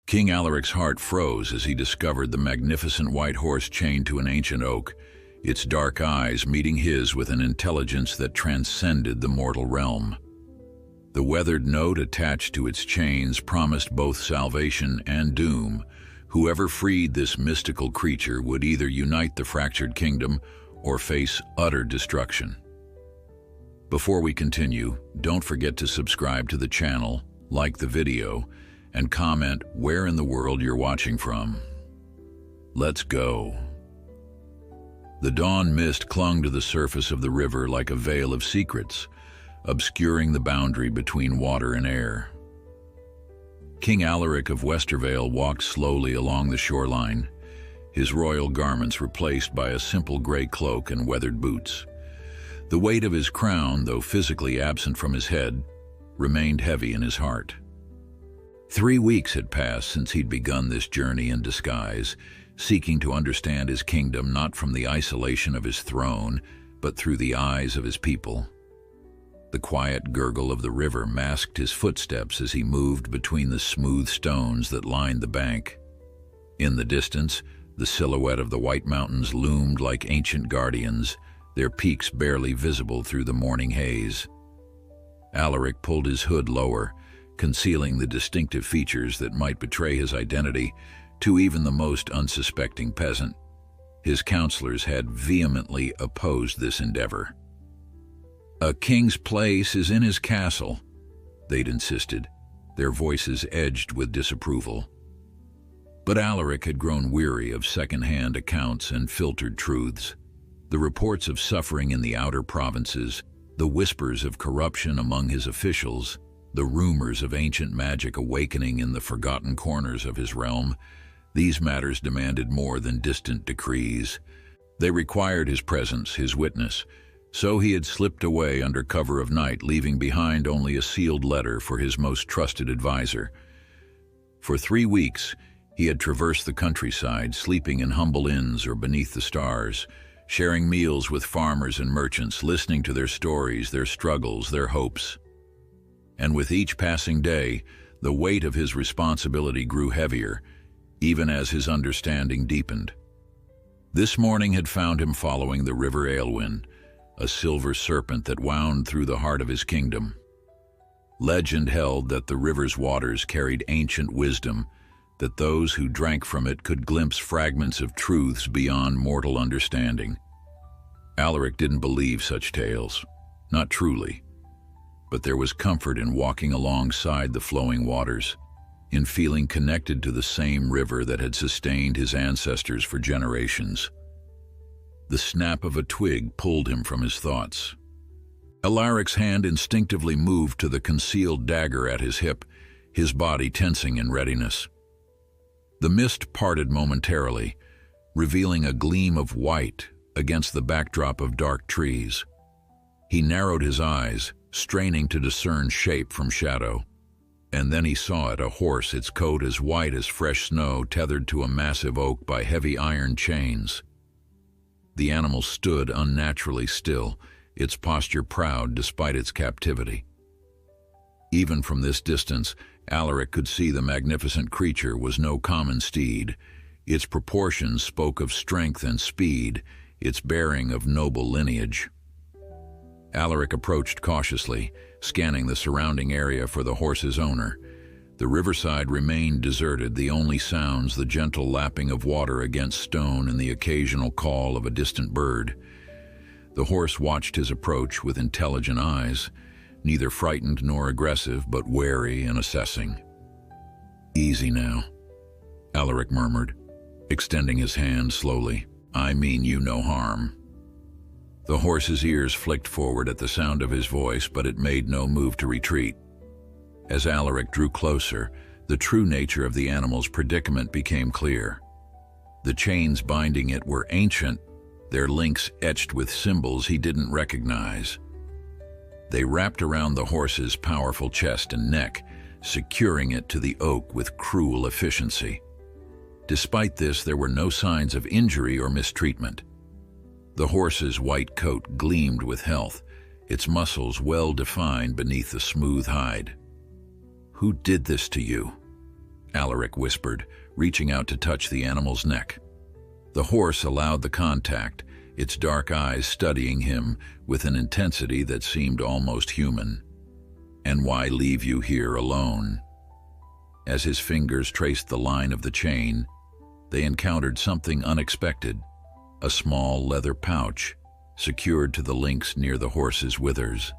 King Alaric's heart froze as he discovered the magnificent white horse chained to an ancient oak, its dark eyes meeting his with an intelligence that transcended the mortal realm. The weathered note attached to its chains promised both salvation and doom. Whoever freed this mystical creature would either unite the fractured kingdom or face utter destruction. Before we continue, don't forget to subscribe to the channel, like the video, and comment where in the world you're watching from. Let's go. The dawn mist clung to the surface of the river like a veil of secrets, obscuring the boundary between water and air. King Alaric of Westervale walked slowly along the shoreline, his royal garments replaced by a simple gray cloak and weathered boots. The weight of his crown, though physically absent from his head, remained heavy in his heart. 3 weeks had passed since he'd begun this journey in disguise, seeking to understand his kingdom not from the isolation of his throne, but through the eyes of his people. The quiet gurgle of the river masked his footsteps as he moved between the smooth stones that lined the bank. In the distance, the silhouette of the White Mountains loomed like ancient guardians, their peaks barely visible through the morning haze. Alaric pulled his hood lower, concealing the distinctive features that might betray his identity to even the most unsuspecting peasant. His counselors had vehemently opposed this endeavor. "A king's place is in his castle," they'd insisted, their voices edged with disapproval. But Alaric had grown weary of second-hand accounts and filtered truths. The reports of suffering in the outer provinces, the whispers of corruption among his officials, the rumors of ancient magic awakening in the forgotten corners of his realm, these matters demanded more than distant decrees. They required his presence, his witness, so he had slipped away under cover of night, leaving behind only a sealed letter for his most trusted advisor. For 3 weeks, he had traversed the countryside, sleeping in humble inns or beneath the stars, sharing meals with farmers and merchants, listening to their stories, their struggles, their hopes. And with each passing day, the weight of his responsibility grew heavier, even as his understanding deepened. This morning had found him following the River Aelwyn, a silver serpent that wound through the heart of his kingdom. Legend held that the river's waters carried ancient wisdom, that those who drank from it could glimpse fragments of truths beyond mortal understanding. Alaric didn't believe such tales, not truly. But there was comfort in walking alongside the flowing waters, in feeling connected to the same river that had sustained his ancestors for generations. The snap of a twig pulled him from his thoughts. Alaric's hand instinctively moved to the concealed dagger at his hip, his body tensing in readiness. The mist parted momentarily, revealing a gleam of white against the backdrop of dark trees. He narrowed his eyes, straining to discern shape from shadow. And then he saw it, a horse, its coat as white as fresh snow, tethered to a massive oak by heavy iron chains. The animal stood unnaturally still, its posture proud despite its captivity. Even from this distance, Alaric could see the magnificent creature was no common steed. Its proportions spoke of strength and speed, its bearing of noble lineage. Alaric approached cautiously, scanning the surrounding area for the horse's owner. The riverside remained deserted, the only sounds the gentle lapping of water against stone and the occasional call of a distant bird. The horse watched his approach with intelligent eyes, neither frightened nor aggressive, but wary and assessing. "Easy now," Alaric murmured, extending his hand slowly. "I mean you no harm." The horse's ears flicked forward at the sound of his voice, but it made no move to retreat. As Alaric drew closer, the true nature of the animal's predicament became clear. The chains binding it were ancient, their links etched with symbols he didn't recognize. They wrapped around the horse's powerful chest and neck, securing it to the oak with cruel efficiency. Despite this, there were no signs of injury or mistreatment. The horse's white coat gleamed with health, its muscles well defined beneath the smooth hide. "Who did this to you?" Alaric whispered, reaching out to touch the animal's neck. The horse allowed the contact, its dark eyes studying him with an intensity that seemed almost human. "And why leave you here alone?" As his fingers traced the line of the chain, they encountered something unexpected, a small leather pouch secured to the links near the horse's withers.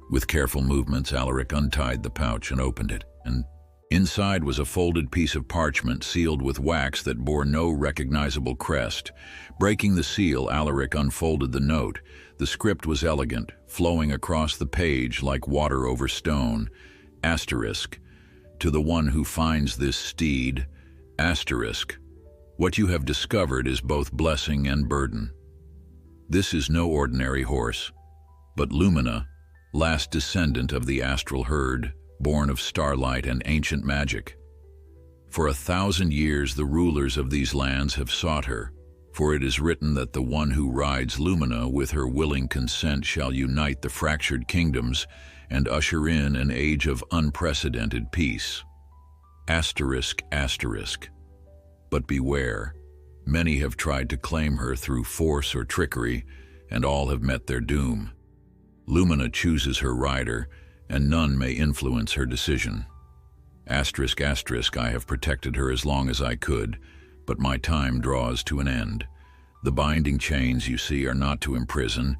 With careful movements, Alaric untied the pouch and opened it, and inside was a folded piece of parchment sealed with wax that bore no recognizable crest. Breaking the seal, Alaric unfolded the note. The script was elegant, flowing across the page like water over stone. Asterisk, "To the one who finds this steed, asterisk, what you have discovered is both blessing and burden. This is no ordinary horse, but Lumina, last descendant of the astral herd, born of starlight and ancient magic. For 1,000 years the rulers of these lands have sought her, for it is written that the one who rides Lumina with her willing consent shall unite the fractured kingdoms and usher in an age of unprecedented peace. Asterisk, asterisk. But beware, many have tried to claim her through force or trickery, and all have met their doom. Lumina chooses her rider, and none may influence her decision. Asterisk, asterisk, I have protected her as long as I could, but my time draws to an end. The binding chains you see are not to imprison,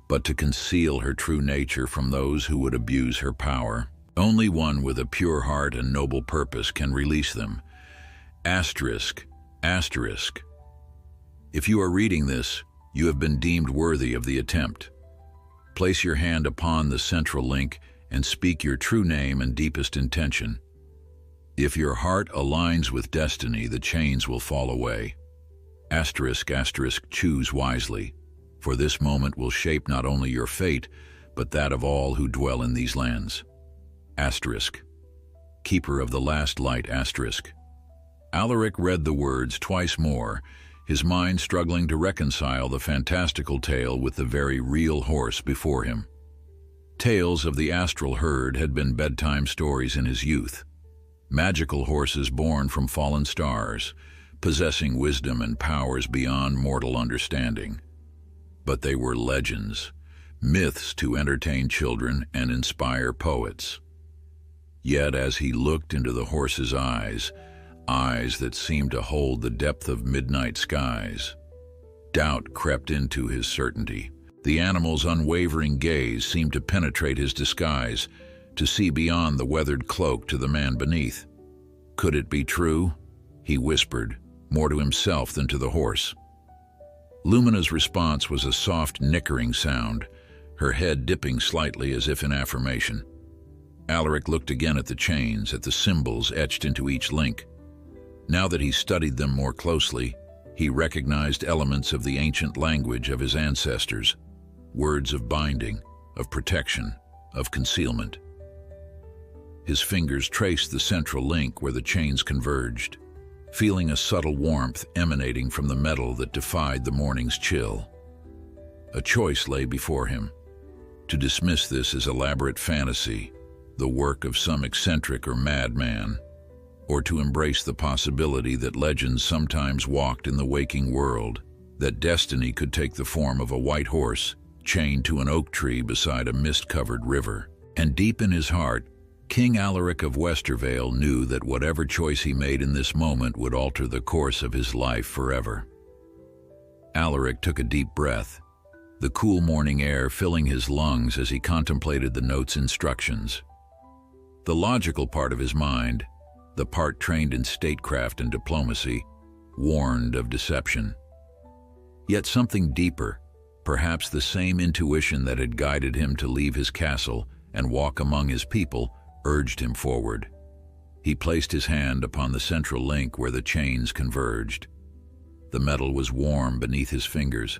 but to conceal her true nature from those who would abuse her power. Only one with a pure heart and noble purpose can release them. Asterisk, asterisk. If you are reading this, you have been deemed worthy of the attempt. Place your hand upon the central link and speak your true name and deepest intention. If your heart aligns with destiny, the chains will fall away. Asterisk, asterisk, choose wisely, for this moment will shape not only your fate, but that of all who dwell in these lands. Asterisk, keeper of the last light, asterisk. Alaric read the words twice more, his mind struggling to reconcile the fantastical tale with the very real horse before him. Tales of the astral herd had been bedtime stories in his youth. Magical horses born from fallen stars, possessing wisdom and powers beyond mortal understanding. But they were legends, myths to entertain children and inspire poets. Yet as he looked into the horse's eyes, eyes that seemed to hold the depth of midnight skies, doubt crept into his certainty. The animal's unwavering gaze seemed to penetrate his disguise, to see beyond the weathered cloak to the man beneath. Could it be true? He whispered, more to himself than to the horse. Lumina's response was a soft nickering sound, her head dipping slightly as if in affirmation. Alaric looked again at the chains, at the symbols etched into each link. Now that he studied them more closely, he recognized elements of the ancient language of his ancestors, words of binding, of protection, of concealment. His fingers traced the central link where the chains converged, feeling a subtle warmth emanating from the metal that defied the morning's chill. A choice lay before him: to dismiss this as elaborate fantasy, the work of some eccentric or madman, or to embrace the possibility that legends sometimes walked in the waking world, that destiny could take the form of a white horse chained to an oak tree beside a mist-covered river. And deep in his heart, King Alaric of Westervale knew that whatever choice he made in this moment would alter the course of his life forever. Alaric took a deep breath, the cool morning air filling his lungs as he contemplated the note's instructions. The logical part of his mind, the part trained in statecraft and diplomacy, warned of deception. Yet something deeper, perhaps the same intuition that had guided him to leave his castle and walk among his people, urged him forward. He placed his hand upon the central link where the chains converged. The metal was warm beneath his fingers,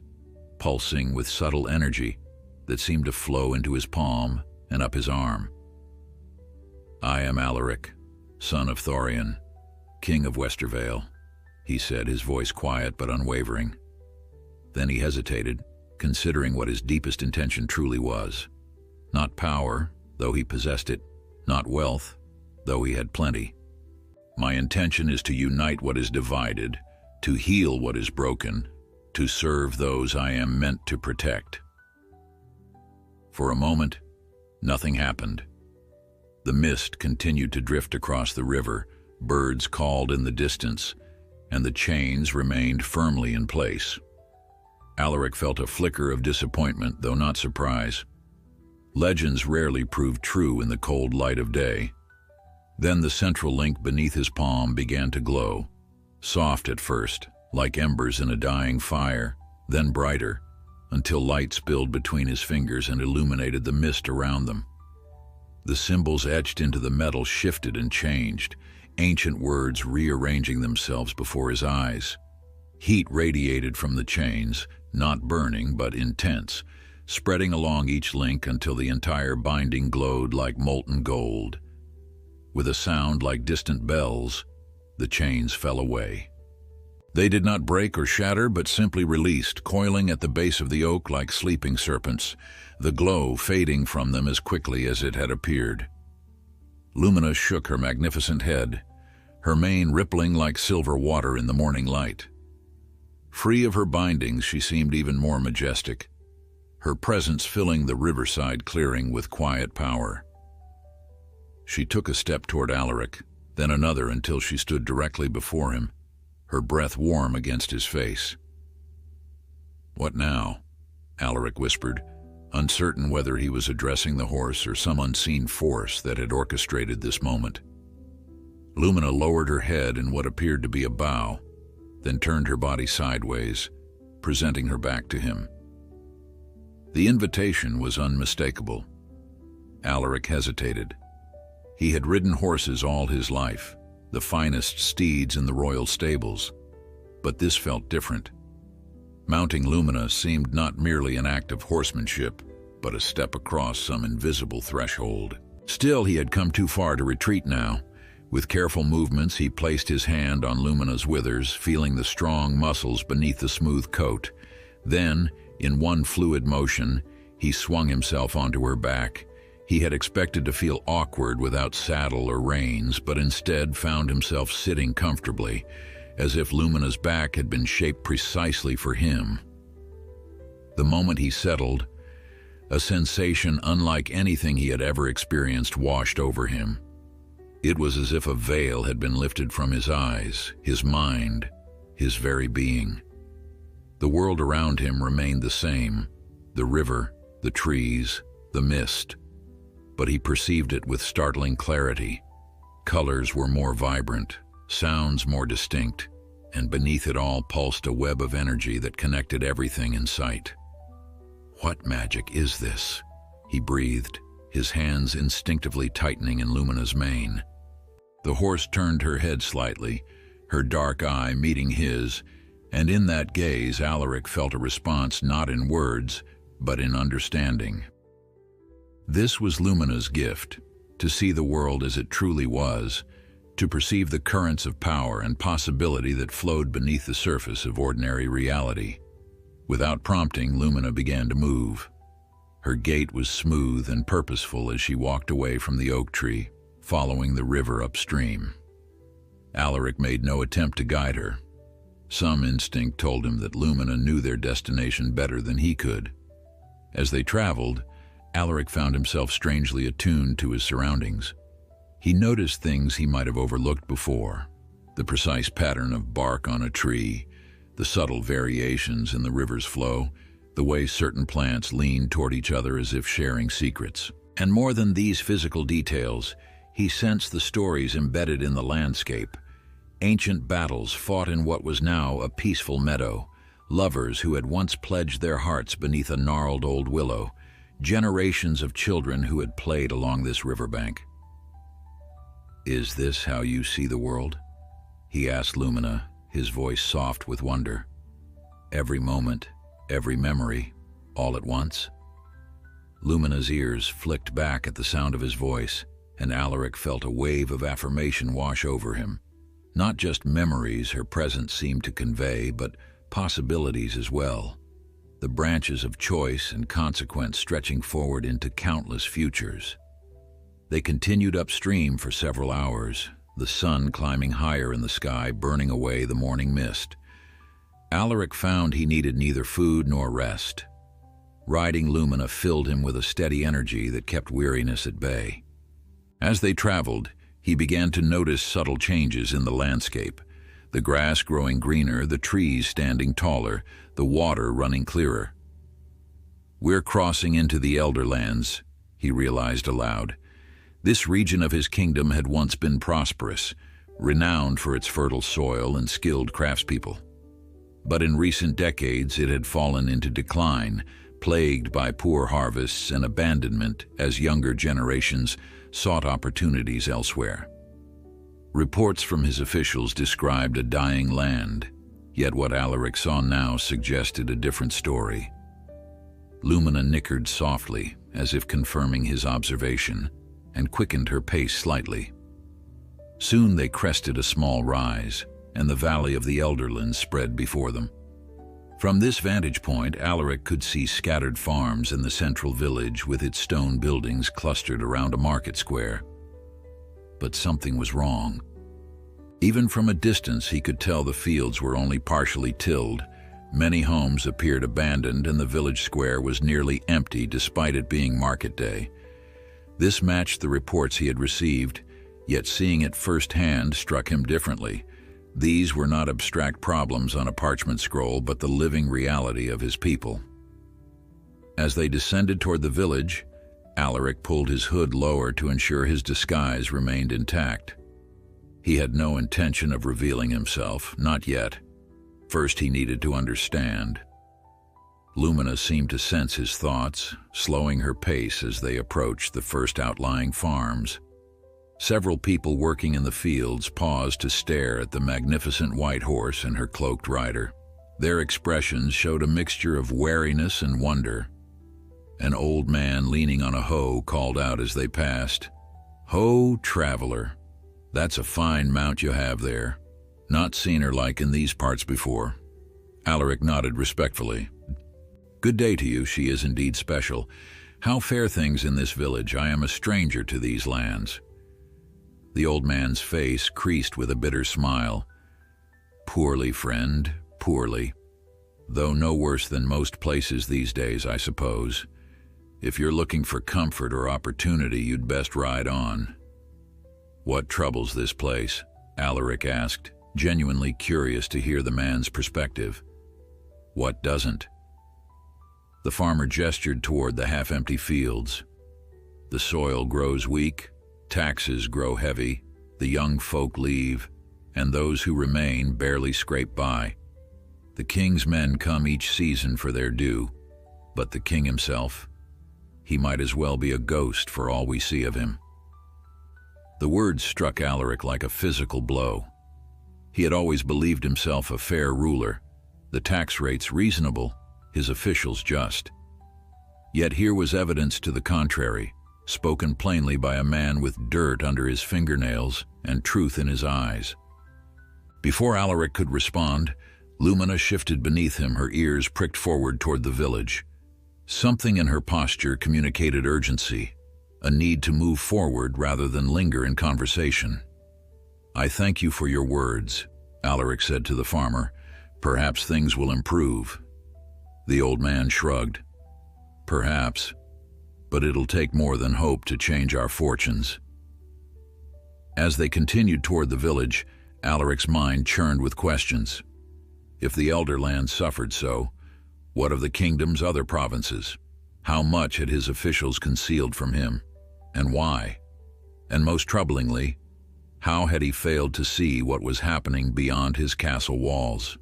pulsing with subtle energy that seemed to flow into his palm and up his arm. I am Alaric, son of Thorian, king of Westervale, he said, his voice quiet but unwavering. Then he hesitated, considering what his deepest intention truly was. Not power, though he possessed it, not wealth, though he had plenty, My intention is to unite what is divided, to heal what is broken, to serve those I am meant to protect." For a moment, nothing happened. The mist continued to drift across the river, birds called in the distance, and the chains remained firmly in place. Alaric felt a flicker of disappointment, though not surprise. Legends rarely prove true in the cold light of day. Then the central link beneath his palm began to glow, soft at first, like embers in a dying fire, then brighter, until light spilled between his fingers and illuminated the mist around them. The symbols etched into the metal shifted and changed, ancient words rearranging themselves before his eyes. Heat radiated from the chains, not burning but intense, spreading along each link until the entire binding glowed like molten gold. With a sound like distant bells, the chains fell away. They did not break or shatter, but simply released, coiling at the base of the oak like sleeping serpents, the glow fading from them as quickly as it had appeared. Lumina shook her magnificent head, her mane rippling like silver water in the morning light. Free of her bindings, she seemed even more majestic, her presence filling the riverside clearing with quiet power. She took a step toward Alaric, then another until she stood directly before him, her breath warm against his face. "What now?" Alaric whispered, uncertain whether he was addressing the horse or some unseen force that had orchestrated this moment. Lumina lowered her head in what appeared to be a bow, then turned her body sideways, presenting her back to him. The invitation was unmistakable. Alaric hesitated. He had ridden horses all his life, the finest steeds in the royal stables, but this felt different. Mounting Lumina seemed not merely an act of horsemanship, but a step across some invisible threshold. Still, he had come too far to retreat now. With careful movements, he placed his hand on Lumina's withers, feeling the strong muscles beneath the smooth coat. Then, in one fluid motion, he swung himself onto her back. He had expected to feel awkward without saddle or reins, but instead found himself sitting comfortably, as if Lumina's back had been shaped precisely for him. The moment he settled, a sensation unlike anything he had ever experienced washed over him. It was as if a veil had been lifted from his eyes, his mind, his very being. The world around him remained the same, the river, the trees, the mist, but he perceived it with startling clarity. Colors were more vibrant, sounds more distinct, and beneath it all pulsed a web of energy that connected everything in sight. "What magic is this?" he breathed, his hands instinctively tightening in Lumina's mane. The horse turned her head slightly, her dark eye meeting his, and in that gaze Alaric felt a response not in words, but in understanding. This was Lumina's gift, to see the world as it truly was, to perceive the currents of power and possibility that flowed beneath the surface of ordinary reality. Without prompting, Lumina began to move. Her gait was smooth and purposeful as she walked away from the oak tree, following the river upstream. Alaric made no attempt to guide her. Some instinct told him that Lumina knew their destination better than he could. As they traveled, Alaric found himself strangely attuned to his surroundings. He noticed things he might have overlooked before: the precise pattern of bark on a tree, the subtle variations in the river's flow, the way certain plants leaned toward each other as if sharing secrets. And more than these physical details, he sensed the stories embedded in the landscape. Ancient battles fought in what was now a peaceful meadow, lovers who had once pledged their hearts beneath a gnarled old willow, generations of children who had played along this riverbank. "Is this how you see the world?" he asked Lumina, his voice soft with wonder. "Every moment, every memory, all at once?" Lumina's ears flicked back at the sound of his voice, and Alaric felt a wave of affirmation wash over him. Not just memories her presence seemed to convey, but possibilities as well. The branches of choice and consequence stretching forward into countless futures. They continued upstream for several hours, the sun climbing higher in the sky, burning away the morning mist. Alaric found he needed neither food nor rest. Riding Lumina filled him with a steady energy that kept weariness at bay. As they traveled, he began to notice subtle changes in the landscape, the grass growing greener, the trees standing taller, the water running clearer. "We're crossing into the Elderlands," he realized aloud. This region of his kingdom had once been prosperous, renowned for its fertile soil and skilled craftspeople. But in recent decades it had fallen into decline, plagued by poor harvests and abandonment as younger generations sought opportunities elsewhere. Reports from his officials described a dying land, yet what Alaric saw now suggested a different story. Lumina nickered softly, as if confirming his observation, and quickened her pace slightly. Soon they crested a small rise, and the valley of the Elderlands spread before them. From this vantage point, Alaric could see scattered farms in the central village with its stone buildings clustered around a market square. But something was wrong. Even from a distance, he could tell the fields were only partially tilled. Many homes appeared abandoned, and the village square was nearly empty despite it being market day. This matched the reports he had received, yet seeing it firsthand struck him differently. These were not abstract problems on a parchment scroll, but the living reality of his people. As they descended toward the village, Alaric pulled his hood lower to ensure his disguise remained intact. He had no intention of revealing himself, not yet. First he needed to understand. Lumina seemed to sense his thoughts, slowing her pace as they approached the first outlying farms. Several people working in the fields paused to stare at the magnificent white horse and her cloaked rider. Their expressions showed a mixture of wariness and wonder. An old man leaning on a hoe called out as they passed, "Ho, traveler, that's a fine mount you have there. Not seen her like in these parts before." Alaric nodded respectfully. "Good day to you, she is indeed special. How fare things in this village? I am a stranger to these lands." The old man's face creased with a bitter smile. "Poorly, friend, poorly. Though no worse than most places these days, I suppose. If you're looking for comfort or opportunity, you'd best ride on." "What troubles this place?" Alaric asked, genuinely curious to hear the man's perspective. "What doesn't?" The farmer gestured toward the half-empty fields. "The soil grows weak, taxes grow heavy, the young folk leave, and those who remain barely scrape by. The king's men come each season for their due, but the king himself, he might as well be a ghost for all we see of him." The words struck Alaric like a physical blow. He had always believed himself a fair ruler, the tax rates reasonable, his officials just. Yet here was evidence to the contrary, spoken plainly by a man with dirt under his fingernails and truth in his eyes. Before Alaric could respond, Lumina shifted beneath him, her ears pricked forward toward the village. Something in her posture communicated urgency, a need to move forward rather than linger in conversation. "I thank you for your words," Alaric said to the farmer. "Perhaps things will improve." The old man shrugged. "Perhaps, but it'll take more than hope to change our fortunes." As they continued toward the village, Alaric's mind churned with questions. If the Elderland suffered so, what of the kingdom's other provinces? How much had his officials concealed from him, and why? And most troublingly, how had he failed to see what was happening beyond his castle walls?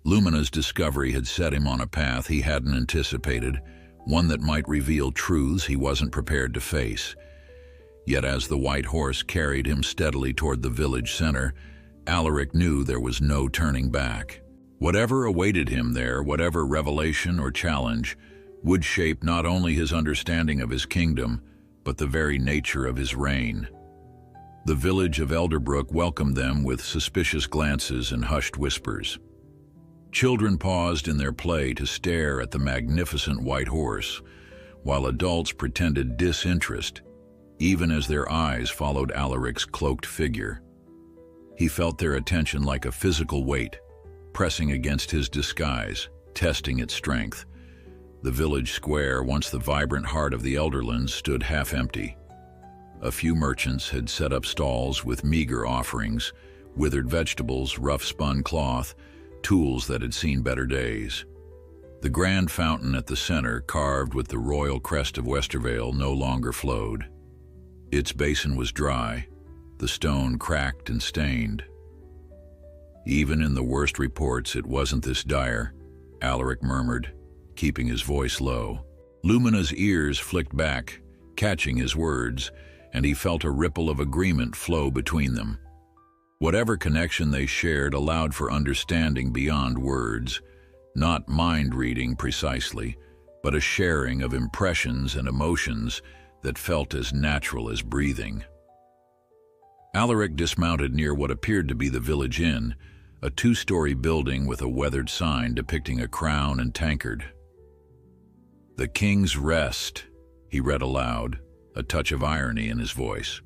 Lumina's discovery had set him on a path he hadn't anticipated, one that might reveal truths he wasn't prepared to face. Yet as the white horse carried him steadily toward the village center, Alaric knew there was no turning back. Whatever awaited him there, whatever revelation or challenge, would shape not only his understanding of his kingdom, but the very nature of his reign. The village of Elderbrook welcomed them with suspicious glances and hushed whispers. Children paused in their play to stare at the magnificent white horse, while adults pretended disinterest, even as their eyes followed Alaric's cloaked figure. He felt their attention like a physical weight, pressing against his disguise, testing its strength. The village square, once the vibrant heart of the Elderlands, stood half empty. A few merchants had set up stalls with meager offerings, withered vegetables, rough-spun cloth, tools that had seen better days. The grand fountain at the center, carved with the royal crest of Westervale, no longer flowed. Its basin was dry, the stone cracked and stained. Even in the worst reports, it wasn't this dire, Alaric murmured, keeping his voice low. Lumina's ears flicked back, catching his words, and he felt a ripple of agreement flow between them. Whatever connection they shared allowed for understanding beyond words, not mind-reading precisely, but a sharing of impressions and emotions that felt as natural as breathing. Alaric dismounted near what appeared to be the village inn, a two-story building with a weathered sign depicting a crown and tankard. "The King's Rest," he read aloud, a touch of irony in his voice.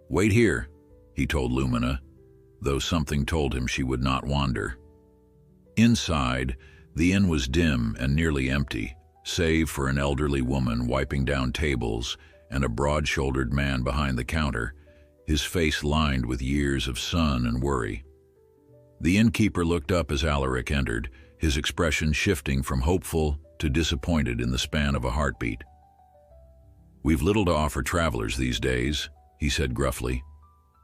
"Wait here," he told Lumina, though something told him she would not wander. Inside, the inn was dim and nearly empty, save for an elderly woman wiping down tables and a broad-shouldered man behind the counter, his face lined with years of sun and worry. The innkeeper looked up as Alaric entered, his expression shifting from hopeful to disappointed in the span of a heartbeat. "We've little to offer travelers these days," he said gruffly,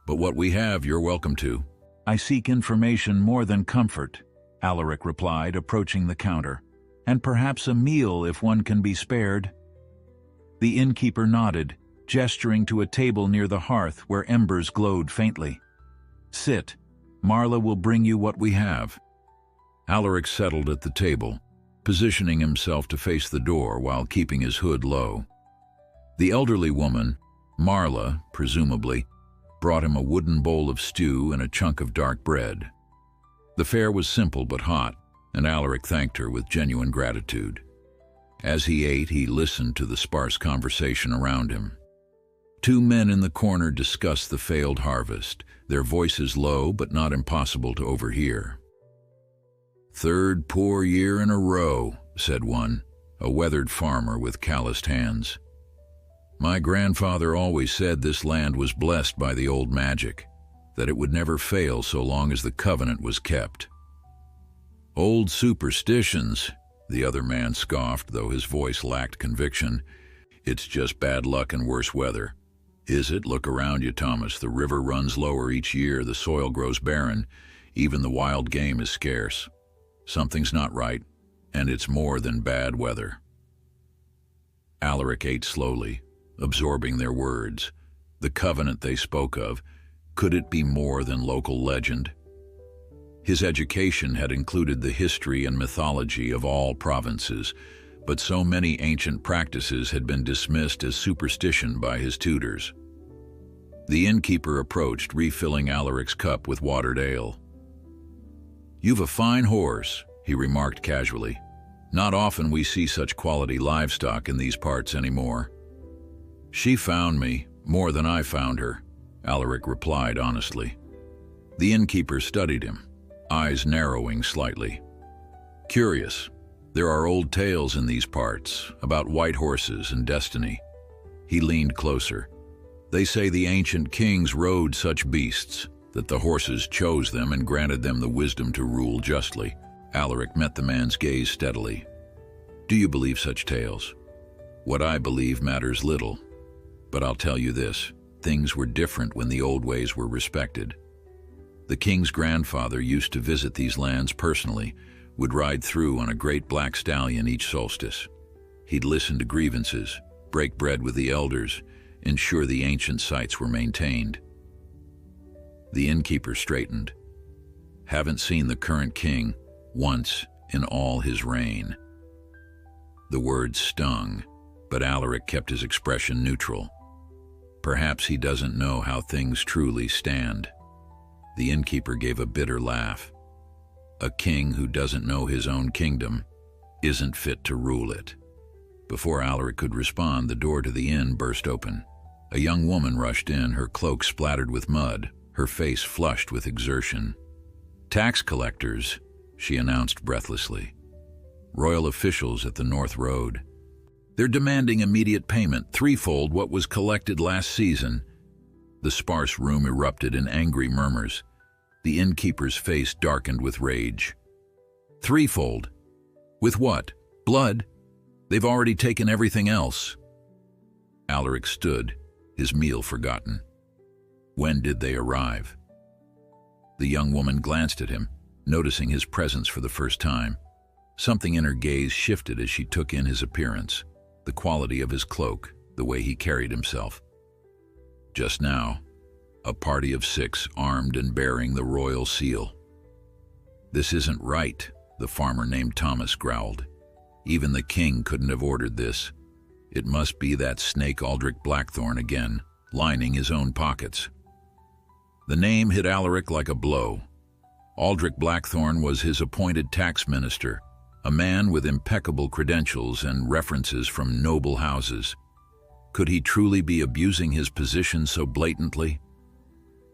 "but what we have you're welcome to." "I seek information more than comfort," Alaric replied, approaching the counter, "and perhaps a meal if one can be spared." The innkeeper nodded, gesturing to a table near the hearth where embers glowed faintly. "Sit. Marla will bring you what we have." Alaric settled at the table, positioning himself to face the door while keeping his hood low. The elderly woman, Marla, presumably, brought him a wooden bowl of stew and a chunk of dark bread. The fare was simple but hot, and Alaric thanked her with genuine gratitude. As he ate, he listened to the sparse conversation around him. Two men in the corner discussed the failed harvest, their voices low but not impossible to overhear. "Third poor year in a row," said one, a weathered farmer with calloused hands. "My grandfather always said this land was blessed by the old magic, that it would never fail so long as the covenant was kept." "Old superstitions," the other man scoffed, though his voice lacked conviction. "It's just bad luck and worse weather." "Is it? Look around you, Thomas. The river runs lower each year, the soil grows barren, even the wild game is scarce. Something's not right, and it's more than bad weather." Alaric ate slowly, absorbing their words. The covenant they spoke of, could it be more than local legend? His education had included the history and mythology of all provinces, but so many ancient practices had been dismissed as superstition by his tutors. The innkeeper approached, refilling Alaric's cup with watered ale. "You've a fine horse," he remarked casually. "Not often we see such quality livestock in these parts anymore." "She found me, more than I found her," Alaric replied honestly. The innkeeper studied him, eyes narrowing slightly. "Curious. There are old tales in these parts, about white horses and destiny." He leaned closer. "They say the ancient kings rode such beasts, that the horses chose them and granted them the wisdom to rule justly." Alaric met the man's gaze steadily. "Do you believe such tales?" "What I believe matters little. But I'll tell you this, things were different when the old ways were respected. The king's grandfather used to visit these lands personally, would ride through on a great black stallion each solstice. He'd listen to grievances, break bread with the elders, ensure the ancient sites were maintained." The innkeeper straightened. "Haven't seen the current king once in all his reign." The words stung, but Alaric kept his expression neutral. Perhaps he doesn't know how things truly stand. The innkeeper gave a bitter laugh. A king who doesn't know his own kingdom isn't fit to rule it. Before Alaric could respond, the door to the inn burst open. A young woman rushed in, her cloak splattered with mud, her face flushed with exertion. "Tax collectors," she announced breathlessly. "Royal officials at the North Road. They're demanding immediate payment, threefold what was collected last season." The sparse room erupted in angry murmurs. The innkeeper's face darkened with rage. "Threefold? With what? Blood? They've already taken everything else." Alaric stood, his meal forgotten. "When did they arrive?" The young woman glanced at him, noticing his presence for the first time. Something in her gaze shifted as she took in his appearance, the quality of his cloak, the way he carried himself. "Just now, a party of 6 armed and bearing the royal seal." "This isn't right," the farmer named Thomas growled. "Even the king couldn't have ordered this. It must be that snake Aldrich Blackthorne again, lining his own pockets." The name hit Alaric like a blow. Aldrich Blackthorne was his appointed tax minister, a man with impeccable credentials and references from noble houses. Could he truly be abusing his position so blatantly?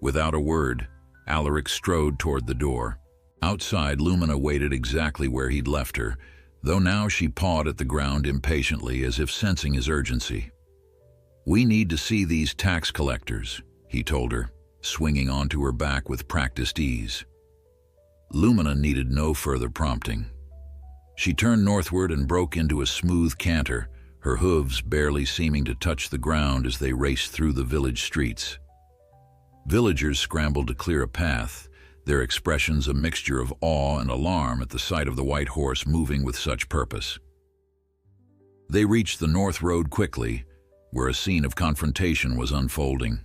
Without a word, Alaric strode toward the door. Outside, Lumina waited exactly where he'd left her, though now she pawed at the ground impatiently as if sensing his urgency. "We need to see these tax collectors," he told her, swinging onto her back with practiced ease. Lumina needed no further prompting. She turned northward and broke into a smooth canter, her hooves barely seeming to touch the ground as they raced through the village streets. Villagers scrambled to clear a path, their expressions a mixture of awe and alarm at the sight of the white horse moving with such purpose. They reached the North Road quickly, where a scene of confrontation was unfolding.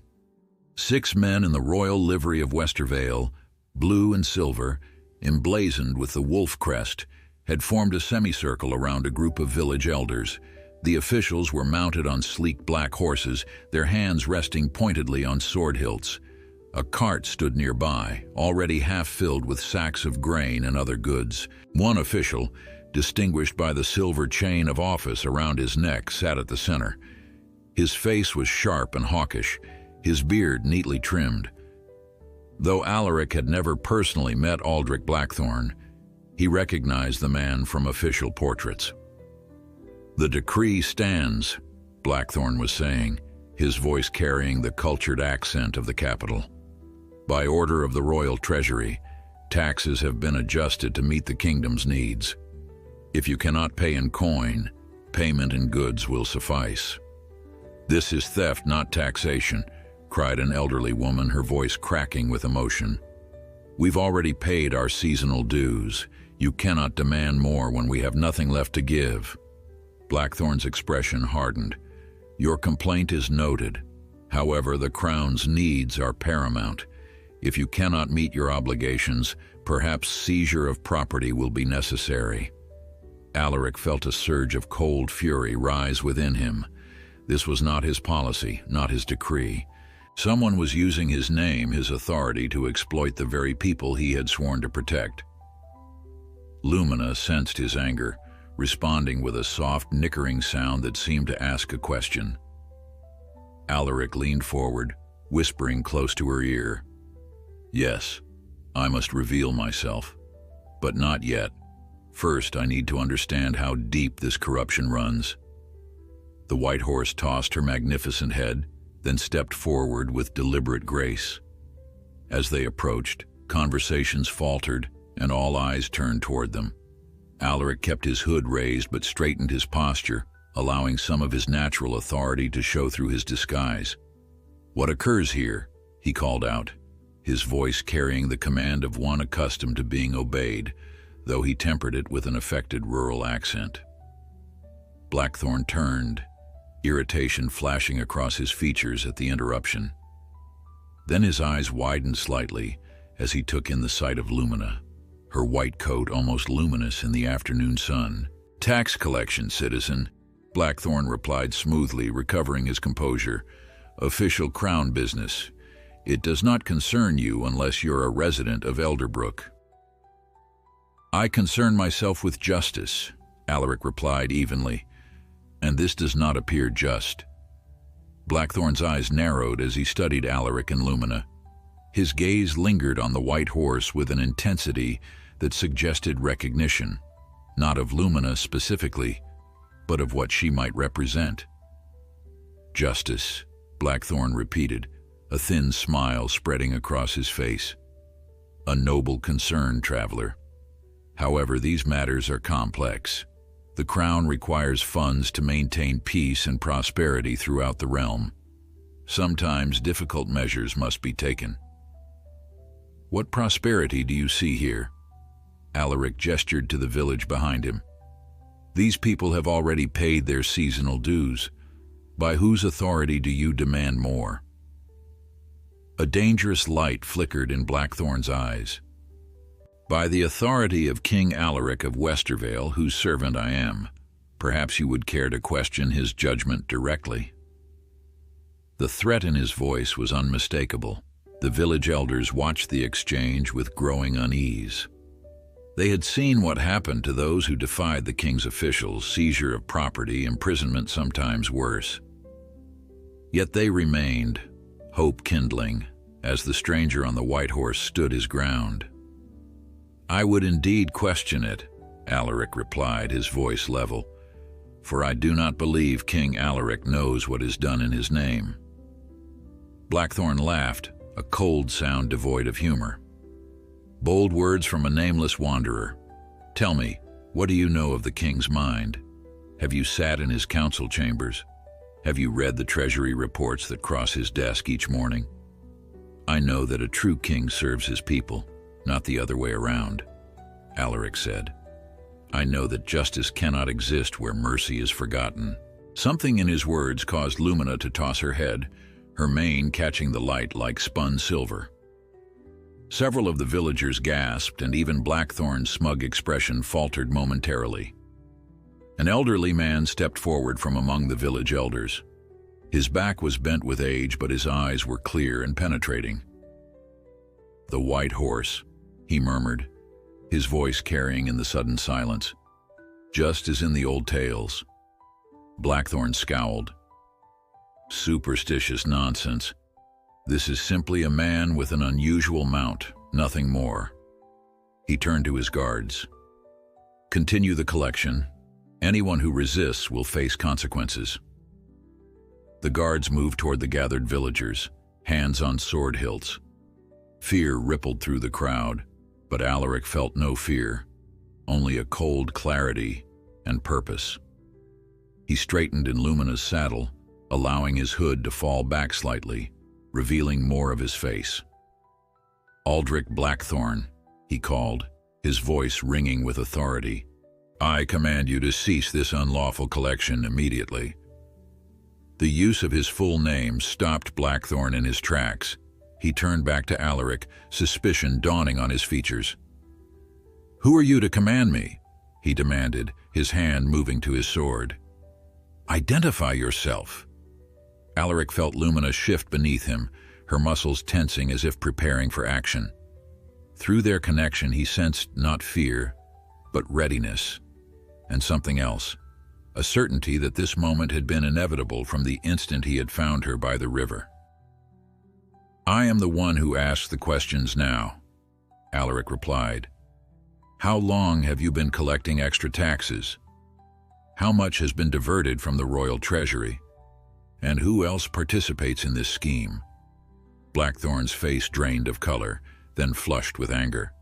6 men in the royal livery of Westervale, blue and silver, emblazoned with the wolf crest, had formed a semicircle around a group of village elders. The officials were mounted on sleek black horses, their hands resting pointedly on sword hilts. A cart stood nearby, already half filled with sacks of grain and other goods. One official, distinguished by the silver chain of office around his neck, sat at the center. His face was sharp and hawkish, his beard neatly trimmed. Though Alaric had never personally met Aldrich Blackthorne, he recognized the man from official portraits. "The decree stands," Blackthorne was saying, his voice carrying the cultured accent of the capital. "By order of the royal treasury, taxes have been adjusted to meet the kingdom's needs. If you cannot pay in coin, payment in goods will suffice." "This is theft, not taxation," cried an elderly woman, her voice cracking with emotion. "We've already paid our seasonal dues. You cannot demand more when we have nothing left to give." Blackthorne's expression hardened. "Your complaint is noted. However, the Crown's needs are paramount. If you cannot meet your obligations, perhaps seizure of property will be necessary." Alaric felt a surge of cold fury rise within him. This was not his policy, not his decree. Someone was using his name, his authority, to exploit the very people he had sworn to protect. Lumina sensed his anger, responding with a soft, nickering sound that seemed to ask a question. Alaric leaned forward, whispering close to her ear. "Yes, I must reveal myself, but not yet. First, I need to understand how deep this corruption runs." The white horse tossed her magnificent head, then stepped forward with deliberate grace. As they approached, conversations faltered, and all eyes turned toward them. Alaric kept his hood raised but straightened his posture, allowing some of his natural authority to show through his disguise. "What occurs here?" he called out, his voice carrying the command of one accustomed to being obeyed, though he tempered it with an affected rural accent. Blackthorne turned, irritation flashing across his features at the interruption. Then his eyes widened slightly as he took in the sight of Lumina, her white coat almost luminous in the afternoon sun. "Tax collection, citizen," Blackthorne replied smoothly, recovering his composure. "Official crown business. It does not concern you unless you're a resident of Elderbrook." "I concern myself with justice," Alaric replied evenly, "and this does not appear just." Blackthorn's eyes narrowed as he studied Alaric and Lumina. His gaze lingered on the white horse with an intensity that suggested recognition, not of Lumina specifically, but of what she might represent. "Justice," Blackthorn repeated, a thin smile spreading across his face. "A noble concern, traveler. However, these matters are complex. The crown requires funds to maintain peace and prosperity throughout the realm. Sometimes difficult measures must be taken." "What prosperity do you see here?" Alaric gestured to the village behind him. "These people have already paid their seasonal dues. By whose authority do you demand more?" A dangerous light flickered in Blackthorn's eyes. "By the authority of King Alaric of Westervale, whose servant I am. Perhaps you would care to question his judgment directly." The threat in his voice was unmistakable. The village elders watched the exchange with growing unease. They had seen what happened to those who defied the king's officials: seizure of property, imprisonment, sometimes worse. Yet they remained, hope kindling, as the stranger on the white horse stood his ground. "I would indeed question it," Alaric replied, his voice level, "for I do not believe King Alaric knows what is done in his name." Blackthorn laughed, a cold sound devoid of humor. "Bold words from a nameless wanderer. Tell me, what do you know of the king's mind? Have you sat in his council chambers? Have you read the treasury reports that cross his desk each morning? I know that a true king serves his people, not the other way around," Alaric said. "I know that justice cannot exist where mercy is forgotten." Something in his words caused Lumina to toss her head, her mane catching the light like spun silver. Several of the villagers gasped, and even Blackthorn's smug expression faltered momentarily. An elderly man stepped forward from among the village elders. His back was bent with age, but his eyes were clear and penetrating. "The white horse," he murmured, his voice carrying in the sudden silence. "Just as in the old tales." Blackthorn scowled. "Superstitious nonsense. This is simply a man with an unusual mount, nothing more." He turned to his guards. "Continue the collection. Anyone who resists will face consequences." The guards moved toward the gathered villagers, hands on sword hilts. Fear rippled through the crowd, but Alaric felt no fear, only a cold clarity and purpose. He straightened in Lumina's saddle, allowing his hood to fall back slightly, revealing more of his face. "Aldrich Blackthorn," he called, his voice ringing with authority. "I command you to cease this unlawful collection immediately." The use of his full name stopped Blackthorn in his tracks. He turned back to Alaric, suspicion dawning on his features. "Who are you to command me?" he demanded, his hand moving to his sword. "Identify yourself." Alaric felt Lumina shift beneath him, her muscles tensing as if preparing for action. Through their connection, he sensed not fear, but readiness, and something else, a certainty that this moment had been inevitable from the instant he had found her by the river. "I am the one who asks the questions now," Alaric replied. "How long have you been collecting extra taxes? How much has been diverted from the royal treasury? And who else participates in this scheme?" Blackthorn's face drained of color, then flushed with anger.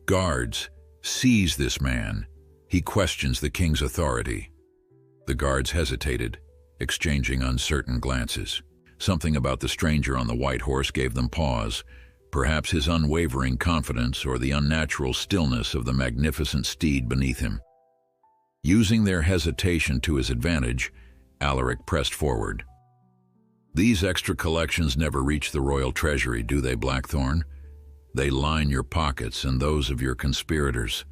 "Guards, seize this man. He questions the king's authority." The guards hesitated, exchanging uncertain glances. Something about the stranger on the white horse gave them pause, perhaps his unwavering confidence or the unnatural stillness of the magnificent steed beneath him. Using their hesitation to his advantage, Alaric pressed forward. "These extra collections never reach the royal treasury, do they, Blackthorn? They line your pockets and those of your conspirators.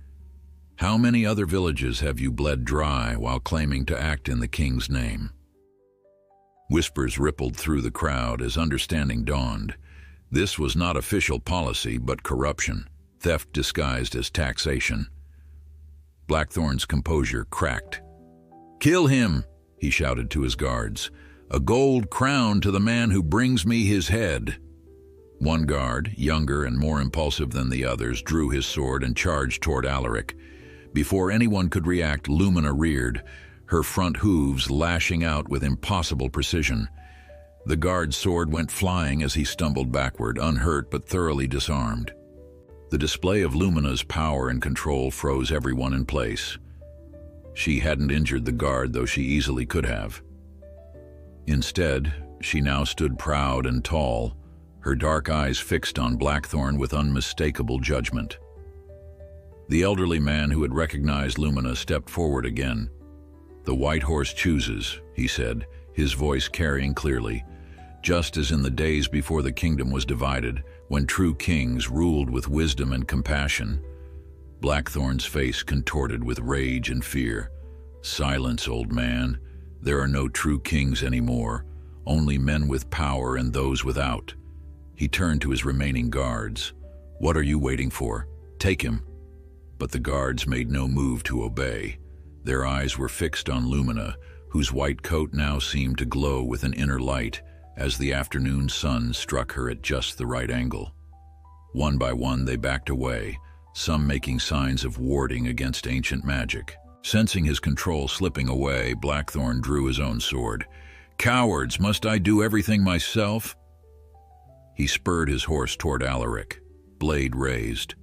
How many other villages have you bled dry while claiming to act in the king's name?" Whispers rippled through the crowd as understanding dawned. This was not official policy, but corruption, theft disguised as taxation. Blackthorn's composure cracked. "Kill him!" he shouted to his guards. "A gold crown to the man who brings me his head." One guard, younger and more impulsive than the others, drew his sword and charged toward Alaric. Before anyone could react, Lumina reared, her front hooves lashing out with impossible precision. The guard's sword went flying as he stumbled backward, unhurt but thoroughly disarmed. The display of Lumina's power and control froze everyone in place. She hadn't injured the guard, though she easily could have. Instead, she now stood proud and tall, her dark eyes fixed on Blackthorn with unmistakable judgment. The elderly man who had recognized Lumina stepped forward again. "The White Horse chooses," he said, his voice carrying clearly, "just as in the days before the kingdom was divided, when true kings ruled with wisdom and compassion." Blackthorn's face contorted with rage and fear. "Silence, old man. There are no true kings anymore, only men with power and those without." He turned to his remaining guards. "What are you waiting for? Take him." But the guards made no move to obey. Their eyes were fixed on Lumina, whose white coat now seemed to glow with an inner light as the afternoon sun struck her at just the right angle. One by one they backed away, some making signs of warding against ancient magic. Sensing his control slipping away, Blackthorn drew his own sword. "Cowards, must I do everything myself?" He spurred his horse toward Alaric, blade raised.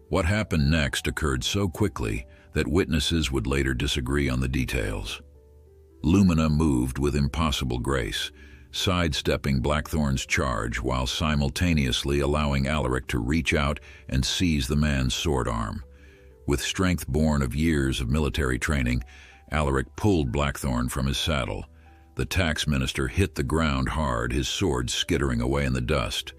What happened next occurred so quickly that witnesses would later disagree on the details. Lumina moved with impossible grace, sidestepping Blackthorn's charge while simultaneously allowing Alaric to reach out and seize the man's sword arm. With strength born of years of military training, Alaric pulled Blackthorn from his saddle. The tax minister hit the ground hard, his sword skittering away in the dust.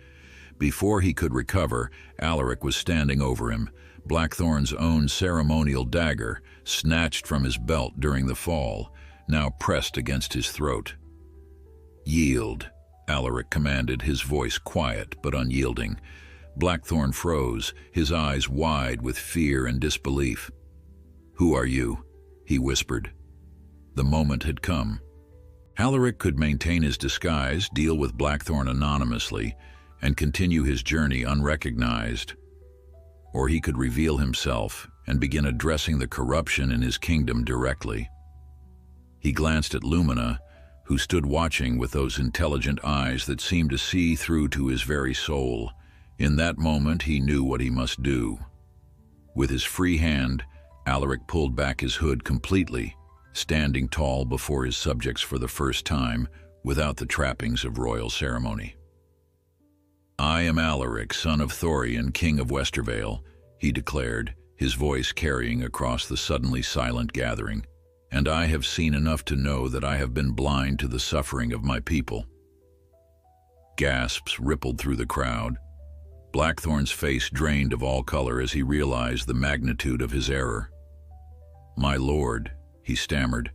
Before he could recover, Alaric was standing over him, Blackthorn's own ceremonial dagger, snatched from his belt during the fall, now pressed against his throat. "Yield," Alaric commanded, his voice quiet but unyielding. Blackthorn froze, his eyes wide with fear and disbelief. "Who are you?" he whispered. The moment had come. Alaric could maintain his disguise, deal with Blackthorn anonymously, and continue his journey unrecognized. Or he could reveal himself and begin addressing the corruption in his kingdom directly. He glanced at Lumina, who stood watching with those intelligent eyes that seemed to see through to his very soul. In that moment, he knew what he must do. With his free hand, Alaric pulled back his hood completely, standing tall before his subjects for the first time, without the trappings of royal ceremony. "I am Alaric, son of Thorian, king of Westervale," he declared, his voice carrying across the suddenly silent gathering, "and I have seen enough to know that I have been blind to the suffering of my people." Gasps rippled through the crowd. Blackthorn's face drained of all color as he realized the magnitude of his error. "My lord," he stammered,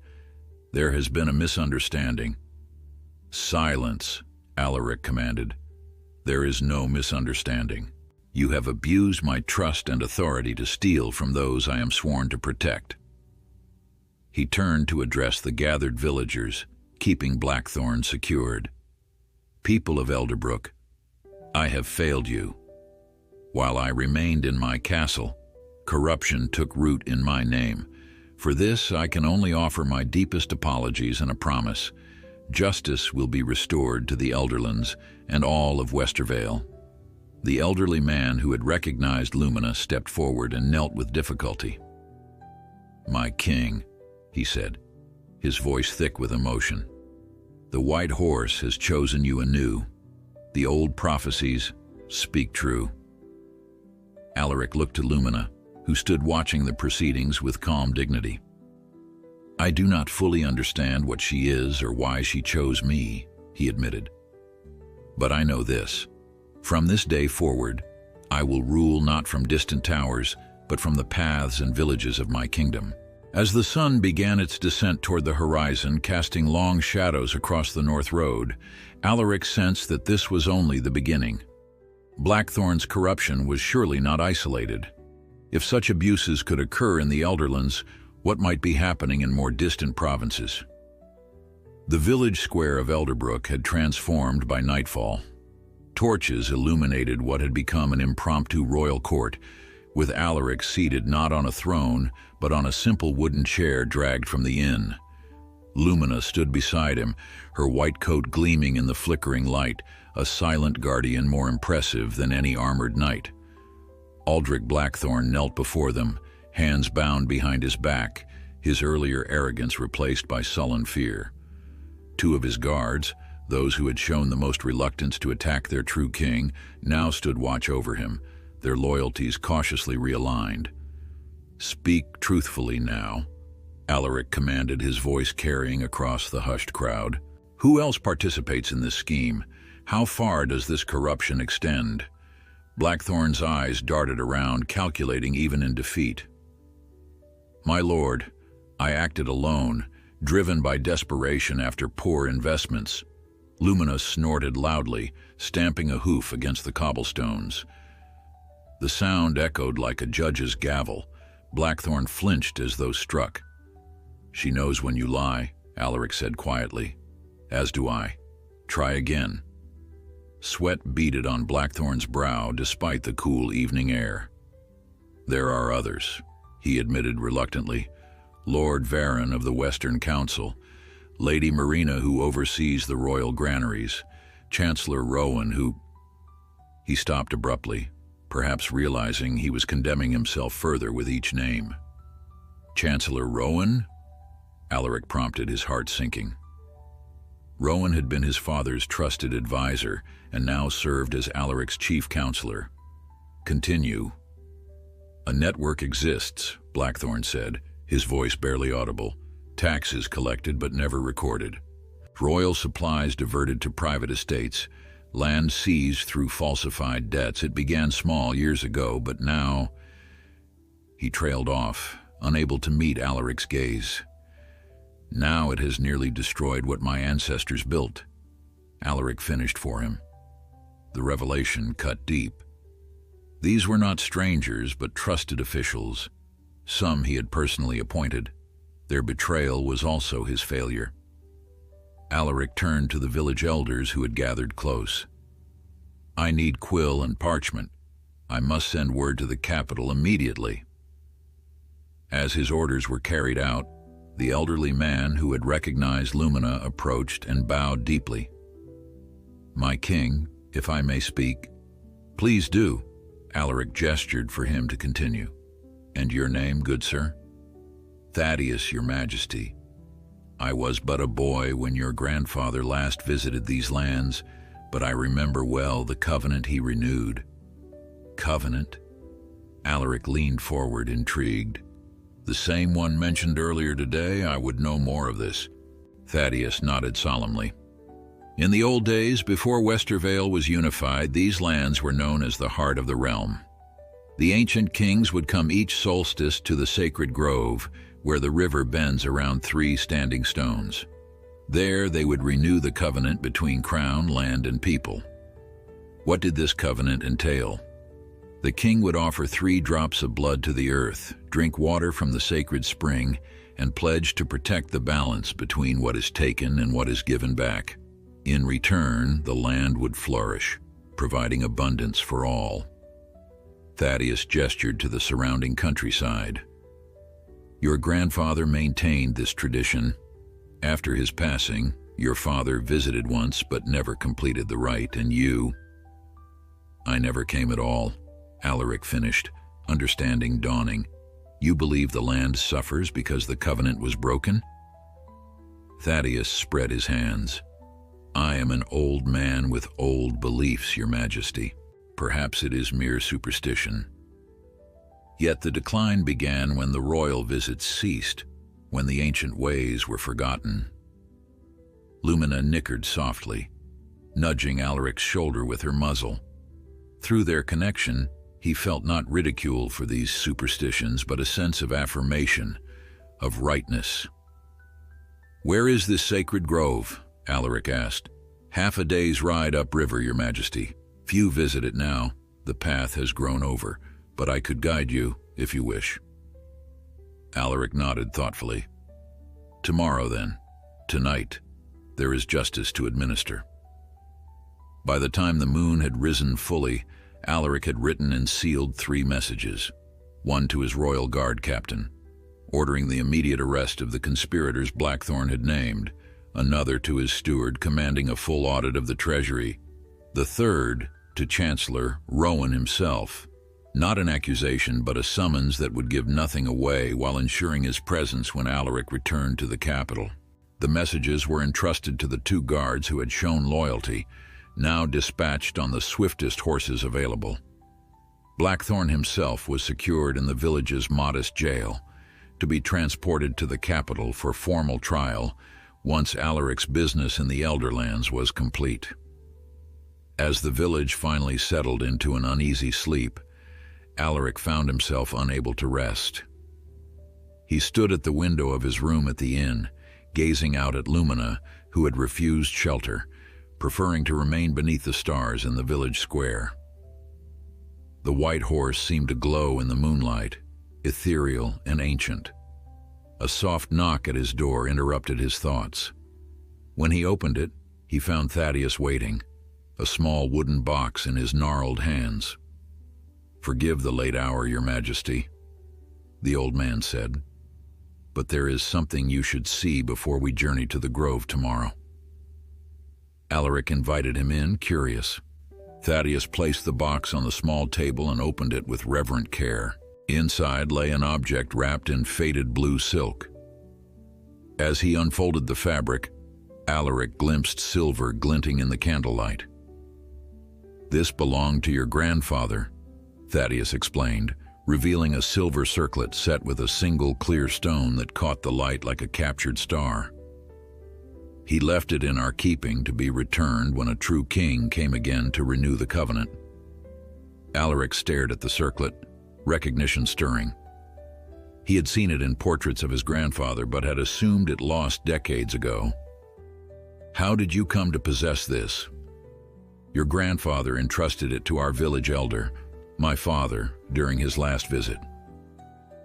"there has been a misunderstanding." "Silence," Alaric commanded. "There is no misunderstanding. You have abused my trust and authority to steal from those I am sworn to protect." He turned to address the gathered villagers, keeping Blackthorn secured. "People of Elderbrook, I have failed you. While I remained in my castle, corruption took root in my name. For this, I can only offer my deepest apologies and a promise. Justice will be restored to the Elderlands and all of Westervale." The elderly man who had recognized Lumina stepped forward and knelt with difficulty. "My king," he said, his voice thick with emotion, "the White Horse has chosen you anew. The old prophecies speak true." Alaric looked to Lumina, who stood watching the proceedings with calm dignity. "I do not fully understand what she is or why she chose me," he admitted. "But I know this. From this day forward, I will rule not from distant towers, but from the paths and villages of my kingdom." As the sun began its descent toward the horizon, casting long shadows across the North Road, Alaric sensed that this was only the beginning. Blackthorn's corruption was surely not isolated. If such abuses could occur in the Elderlands, what might be happening in more distant provinces? The village square of Elderbrook had transformed by nightfall. Torches illuminated what had become an impromptu royal court, with Alaric seated not on a throne, but on a simple wooden chair dragged from the inn. Lumina stood beside him, her white coat gleaming in the flickering light, a silent guardian more impressive than any armored knight. Aldrich Blackthorn knelt before them, hands bound behind his back, his earlier arrogance replaced by sullen fear. Two of his guards, those who had shown the most reluctance to attack their true king, now stood watch over him, their loyalties cautiously realigned. "Speak truthfully now," Alaric commanded, his voice carrying across the hushed crowd. "Who else participates in this scheme? How far does this corruption extend?" Blackthorn's eyes darted around, calculating even in defeat. "My lord, I acted alone, driven by desperation after poor investments." Lumina snorted loudly, stamping a hoof against the cobblestones. The sound echoed like a judge's gavel. Blackthorn flinched as though struck. "She knows when you lie," Alaric said quietly. "As do I. Try again." Sweat beaded on Blackthorn's brow despite the cool evening air. "There are others," he admitted reluctantly. "Lord Varon of the Western Council, Lady Marina who oversees the royal granaries, Chancellor Rowan who—" He stopped abruptly, perhaps realizing he was condemning himself further with each name. "Chancellor Rowan?" Alaric prompted, his heart sinking. Rowan had been his father's trusted advisor and now served as Alaric's chief counselor. "Continue." "A network exists," Blackthorn said, his voice barely audible. "Taxes collected but never recorded. Royal supplies diverted to private estates. Land seized through falsified debts. It began small years ago, but now—" He trailed off, unable to meet Alaric's gaze. "Now it has nearly destroyed what my ancestors built." Alaric finished for him. The revelation cut deep. These were not strangers, but trusted officials. Some he had personally appointed. Their betrayal was also his failure. Alaric turned to the village elders who had gathered close. "I need quill and parchment. I must send word to the capital immediately." As his orders were carried out, the elderly man who had recognized Lumina approached and bowed deeply. "My king, if I may speak." "Please do." Alaric gestured for him to continue. "And your name, good sir?" "Thaddeus, your majesty. I was but a boy when your grandfather last visited these lands, but I remember well the covenant he renewed." "Covenant?" Alaric leaned forward, intrigued. "The same one mentioned earlier today? I would know more of this." Thaddeus nodded solemnly. "In the old days, before Westervale was unified, these lands were known as the heart of the realm. The ancient kings would come each solstice to the sacred grove, where the river bends around 3 standing stones. There they would renew the covenant between crown, land, and people. What did this covenant entail? The king would offer 3 drops of blood to the earth, drink water from the sacred spring, and pledge to protect the balance between what is taken and what is given back. In return, the land would flourish, providing abundance for all." Thaddeus gestured to the surrounding countryside. "Your grandfather maintained this tradition. After his passing, your father visited once but never completed the rite, and you—" "I never came at all," Alaric finished, understanding dawning. "You believe the land suffers because the covenant was broken?" Thaddeus spread his hands. "I am an old man with old beliefs, your majesty. Perhaps it is mere superstition. Yet the decline began when the royal visits ceased, when the ancient ways were forgotten." Lumina nickered softly, nudging Alaric's shoulder with her muzzle. Through their connection, he felt not ridicule for these superstitions, but a sense of affirmation, of rightness. "Where is this sacred grove?" Alaric asked. "Half a day's ride upriver, your majesty. Few visit it now. The path has grown over, but I could guide you if you wish." Alaric nodded thoughtfully. "Tomorrow then. Tonight." there is justice to administer. By the time the moon had risen fully, Alaric had written and sealed 3 messages, one to his royal guard captain, ordering the immediate arrest of the conspirators Blackthorn had named, another to his steward commanding a full audit of the treasury, the third to Chancellor Rowan himself, not an accusation but a summons that would give nothing away while ensuring his presence when Alaric returned to the capital. The messages were entrusted to the 2 guards who had shown loyalty, now dispatched on the swiftest horses available. Blackthorn himself was secured in the village's modest jail, to be transported to the capital for formal trial once Alaric's business in the Elderlands was complete. As the village finally settled into an uneasy sleep, Alaric found himself unable to rest. He stood at the window of his room at the inn, gazing out at Lumina, who had refused shelter, preferring to remain beneath the stars in the village square. The white horse seemed to glow in the moonlight, ethereal and ancient. A soft knock at his door interrupted his thoughts. When he opened it, he found Thaddeus waiting, a small wooden box in his gnarled hands. "Forgive the late hour, Your Majesty," the old man said, "but there is something you should see before we journey to the grove tomorrow." Alaric invited him in, curious. Thaddeus placed the box on the small table and opened it with reverent care. Inside lay an object wrapped in faded blue silk. As he unfolded the fabric, Alaric glimpsed silver glinting in the candlelight. "This belonged to your grandfather," Thaddeus explained, revealing a silver circlet set with a single clear stone that caught the light like a captured star. "He left it in our keeping to be returned when a true king came again to renew the covenant." Alaric stared at the circlet, recognition stirring. He had seen it in portraits of his grandfather, but had assumed it lost decades ago. "How did you come to possess this?" "Your grandfather entrusted it to our village elder, my father, during his last visit.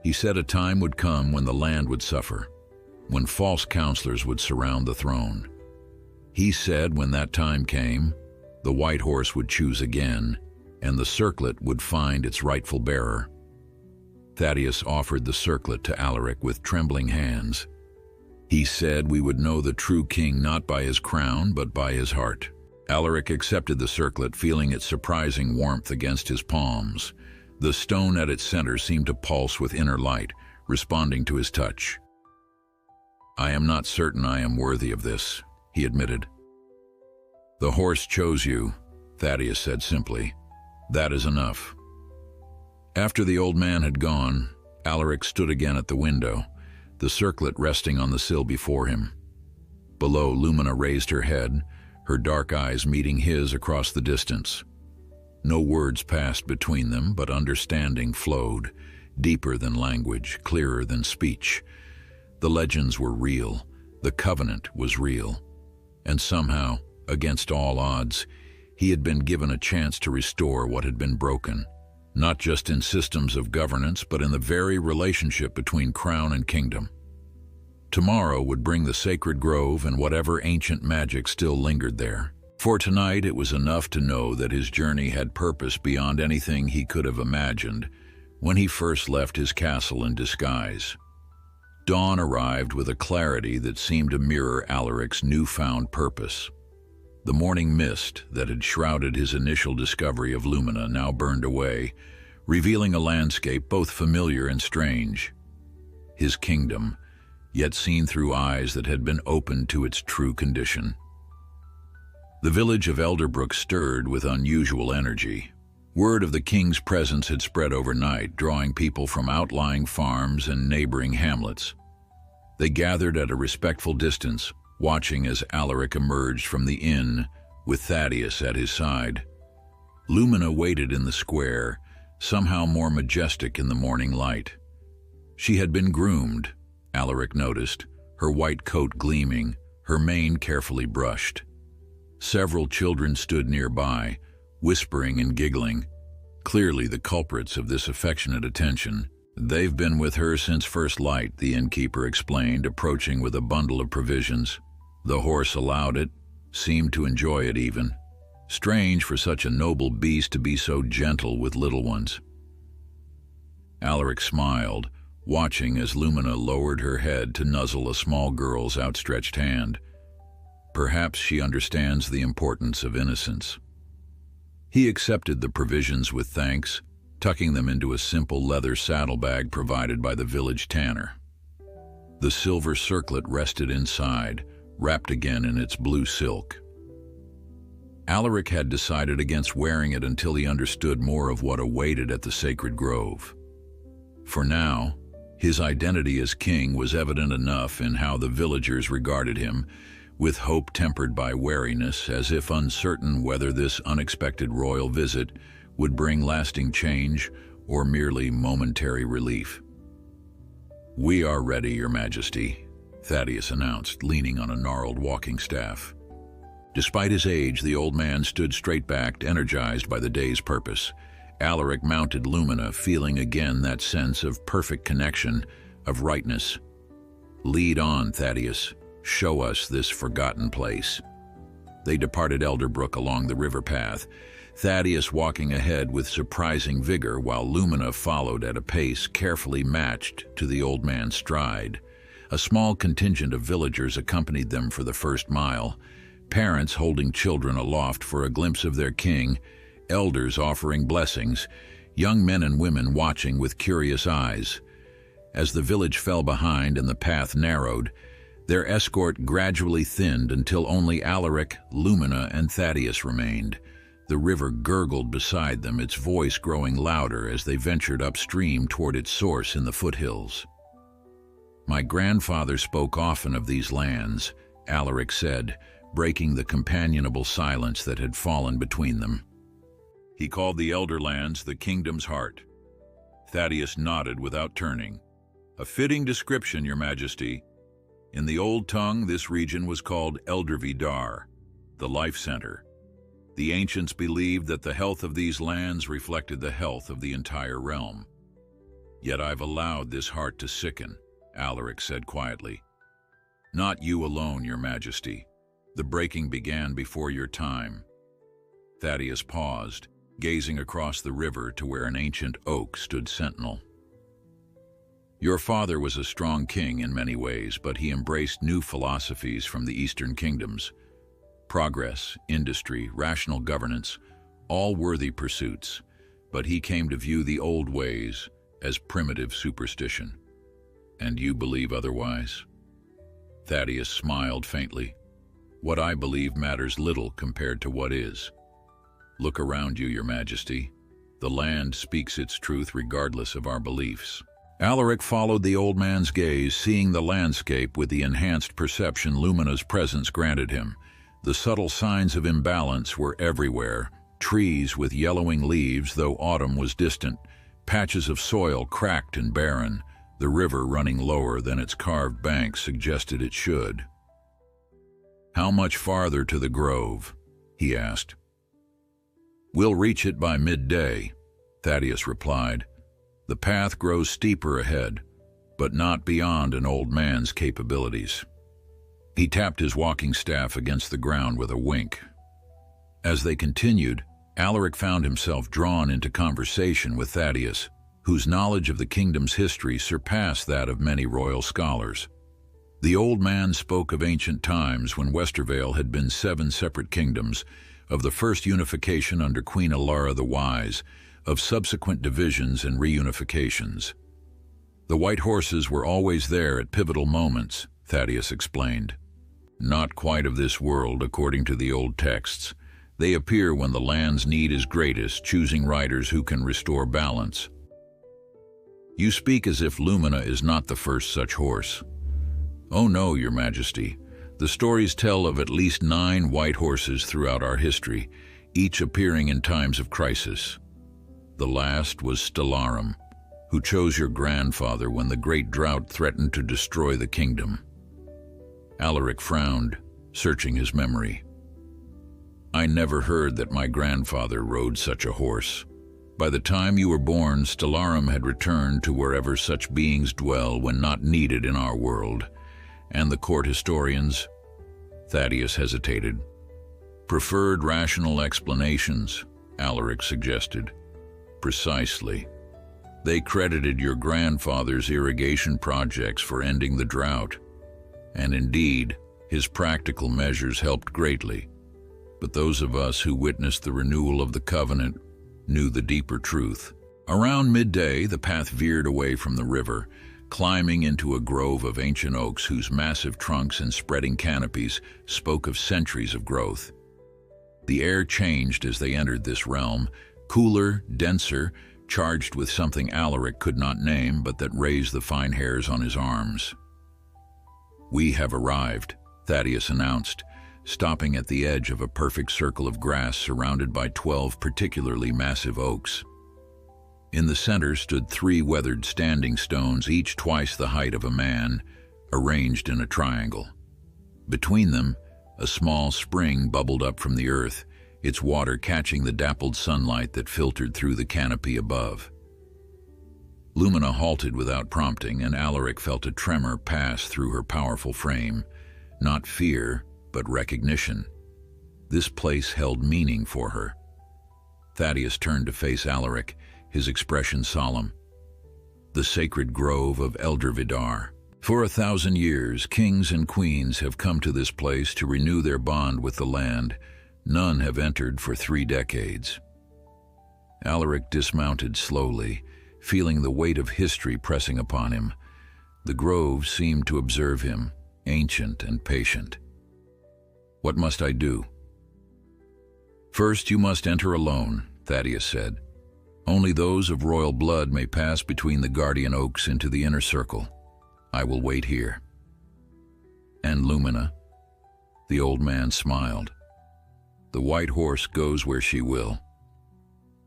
He said a time would come when the land would suffer, when false counselors would surround the throne. He said when that time came, the white horse would choose again, and the circlet would find its rightful bearer." Thaddeus offered the circlet to Alaric with trembling hands. "He said we would know the true king not by his crown, but by his heart." Alaric accepted the circlet, feeling its surprising warmth against his palms. The stone at its center seemed to pulse with inner light, responding to his touch. "I am not certain I am worthy of this," he admitted. "The horse chose you," Thaddeus said simply. "That is enough." After the old man had gone, Alaric stood again at the window, the circlet resting on the sill before him. Below, Lumina raised her head, her dark eyes meeting his across the distance. No words passed between them, but understanding flowed, deeper than language, clearer than speech. The legends were real, the covenant was real, and somehow, against all odds, he had been given a chance to restore what had been broken, not just in systems of governance, but in the very relationship between crown and kingdom. Tomorrow would bring the sacred grove and whatever ancient magic still lingered there. For tonight it was enough to know that his journey had purpose beyond anything he could have imagined when he first left his castle in disguise. Dawn arrived with a clarity that seemed to mirror Alaric's newfound purpose. The morning mist that had shrouded his initial discovery of Lumina now burned away, revealing a landscape both familiar and strange. His kingdom, yet seen through eyes that had been opened to its true condition. The village of Elderbrook stirred with unusual energy. Word of the king's presence had spread overnight, drawing people from outlying farms and neighboring hamlets. They gathered at a respectful distance, watching as Alaric emerged from the inn with Thaddeus at his side. Lumina waited in the square, somehow more majestic in the morning light. She had been groomed, Alaric noticed, her white coat gleaming, her mane carefully brushed. Several children stood nearby, whispering and giggling, clearly the culprits of this affectionate attention. "They've been with her since first light," the innkeeper explained, approaching with a bundle of provisions. The horse allowed it, seemed to enjoy it even. Strange for such a noble beast to be so gentle with little ones. Alaric smiled, watching as Lumina lowered her head to nuzzle a small girl's outstretched hand. Perhaps she understands the importance of innocence. He accepted the provisions with thanks, tucking them into a simple leather saddlebag provided by the village tanner. The silver circlet rested inside, wrapped again in its blue silk. Alaric had decided against wearing it until he understood more of what awaited at the sacred grove. For now, his identity as king was evident enough in how the villagers regarded him, with hope tempered by wariness, as if uncertain whether this unexpected royal visit would bring lasting change or merely momentary relief. "We are ready, Your Majesty," Thaddeus announced, leaning on a gnarled walking staff. Despite his age, the old man stood straight-backed, energized by the day's purpose. Alaric mounted Lumina, feeling again that sense of perfect connection, of rightness. "Lead on, Thaddeus. Show us this forgotten place." They departed Elderbrook along the river path, Thaddeus walking ahead with surprising vigor while Lumina followed at a pace carefully matched to the old man's stride. A small contingent of villagers accompanied them for the first mile, parents holding children aloft for a glimpse of their king, elders offering blessings, young men and women watching with curious eyes. As the village fell behind and the path narrowed, their escort gradually thinned until only Alaric, Lumina, and Thaddeus remained. The river gurgled beside them, its voice growing louder as they ventured upstream toward its source in the foothills. "My grandfather spoke often of these lands," Alaric said, breaking the companionable silence that had fallen between them. He called the Elder Lands the kingdom's heart. Thaddeus nodded without turning. "A fitting description, Your Majesty. In the old tongue, this region was called Eldervidar, the life center. The ancients believed that the health of these lands reflected the health of the entire realm. Yet I've allowed this heart to sicken," Alaric said quietly. "Not you alone, Your Majesty. The breaking began before your time." Thaddeus paused, gazing across the river to where an ancient oak stood sentinel. "Your father was a strong king in many ways, but he embraced new philosophies from the Eastern kingdoms. Progress, industry, rational governance, all worthy pursuits, but he came to view the old ways as primitive superstition. And you believe otherwise?" Thaddeus smiled faintly. "What I believe matters little compared to what is. Look around you, Your Majesty. The land speaks its truth regardless of our beliefs." Alaric followed the old man's gaze, seeing the landscape with the enhanced perception Lumina's presence granted him. The subtle signs of imbalance were everywhere, trees with yellowing leaves though autumn was distant, patches of soil cracked and barren, the river running lower than its carved banks suggested it should. "How much farther to the grove?" he asked. "We'll reach it by midday," Thaddeus replied. "The path grows steeper ahead, but not beyond an old man's capabilities." He tapped his walking staff against the ground with a wink. As they continued, Alaric found himself drawn into conversation with Thaddeus, whose knowledge of the kingdom's history surpassed that of many royal scholars. The old man spoke of ancient times when Westervale had been 7 separate kingdoms, of the first unification under Queen Alara the Wise, of subsequent divisions and reunifications. "The white horses were always there at pivotal moments," Thaddeus explained. "Not quite of this world, according to the old texts. They appear when the land's need is greatest, choosing riders who can restore balance." "You speak as if Lumina is not the first such horse." "Oh no, Your Majesty. The stories tell of at least 9 white horses throughout our history, each appearing in times of crisis. The last was Stellarum, who chose your grandfather when the great drought threatened to destroy the kingdom." Alaric frowned, searching his memory. "I never heard that my grandfather rode such a horse. By the time you were born, Stellarum had returned to wherever such beings dwell when not needed in our world, and the court historians, Thaddeus hesitated. Preferred rational explanations, Alaric suggested. Precisely. They credited your grandfather's irrigation projects for ending the drought. And indeed, his practical measures helped greatly. But those of us who witnessed the renewal of the covenant knew the deeper truth. Around midday, the path veered away from the river, climbing into a grove of ancient oaks whose massive trunks and spreading canopies spoke of centuries of growth. The air changed as they entered this realm, cooler, denser, charged with something Alaric could not name but that raised the fine hairs on his arms. "We have arrived," Thaddeus announced, stopping at the edge of a perfect circle of grass surrounded by 12 particularly massive oaks. In the center stood 3 weathered standing stones, each twice the height of a man, arranged in a triangle. Between them, a small spring bubbled up from the earth, its water catching the dappled sunlight that filtered through the canopy above. Lumina halted without prompting, and Alaric felt a tremor pass through her powerful frame. Not fear, but recognition. This place held meaning for her. Thaddeus turned to face Alaric, his expression solemn. The sacred grove of Elder Vidar. For 1,000 years, kings and queens have come to this place to renew their bond with the land. None have entered for 3 decades. Alaric dismounted slowly, feeling the weight of history pressing upon him. The grove seemed to observe him, ancient and patient. "What must I do?" "First, you must enter alone," Thaddeus said. "Only those of royal blood may pass between the guardian oaks into the inner circle. I will wait here." "And Lumina?" The old man smiled. "The white horse goes where she will.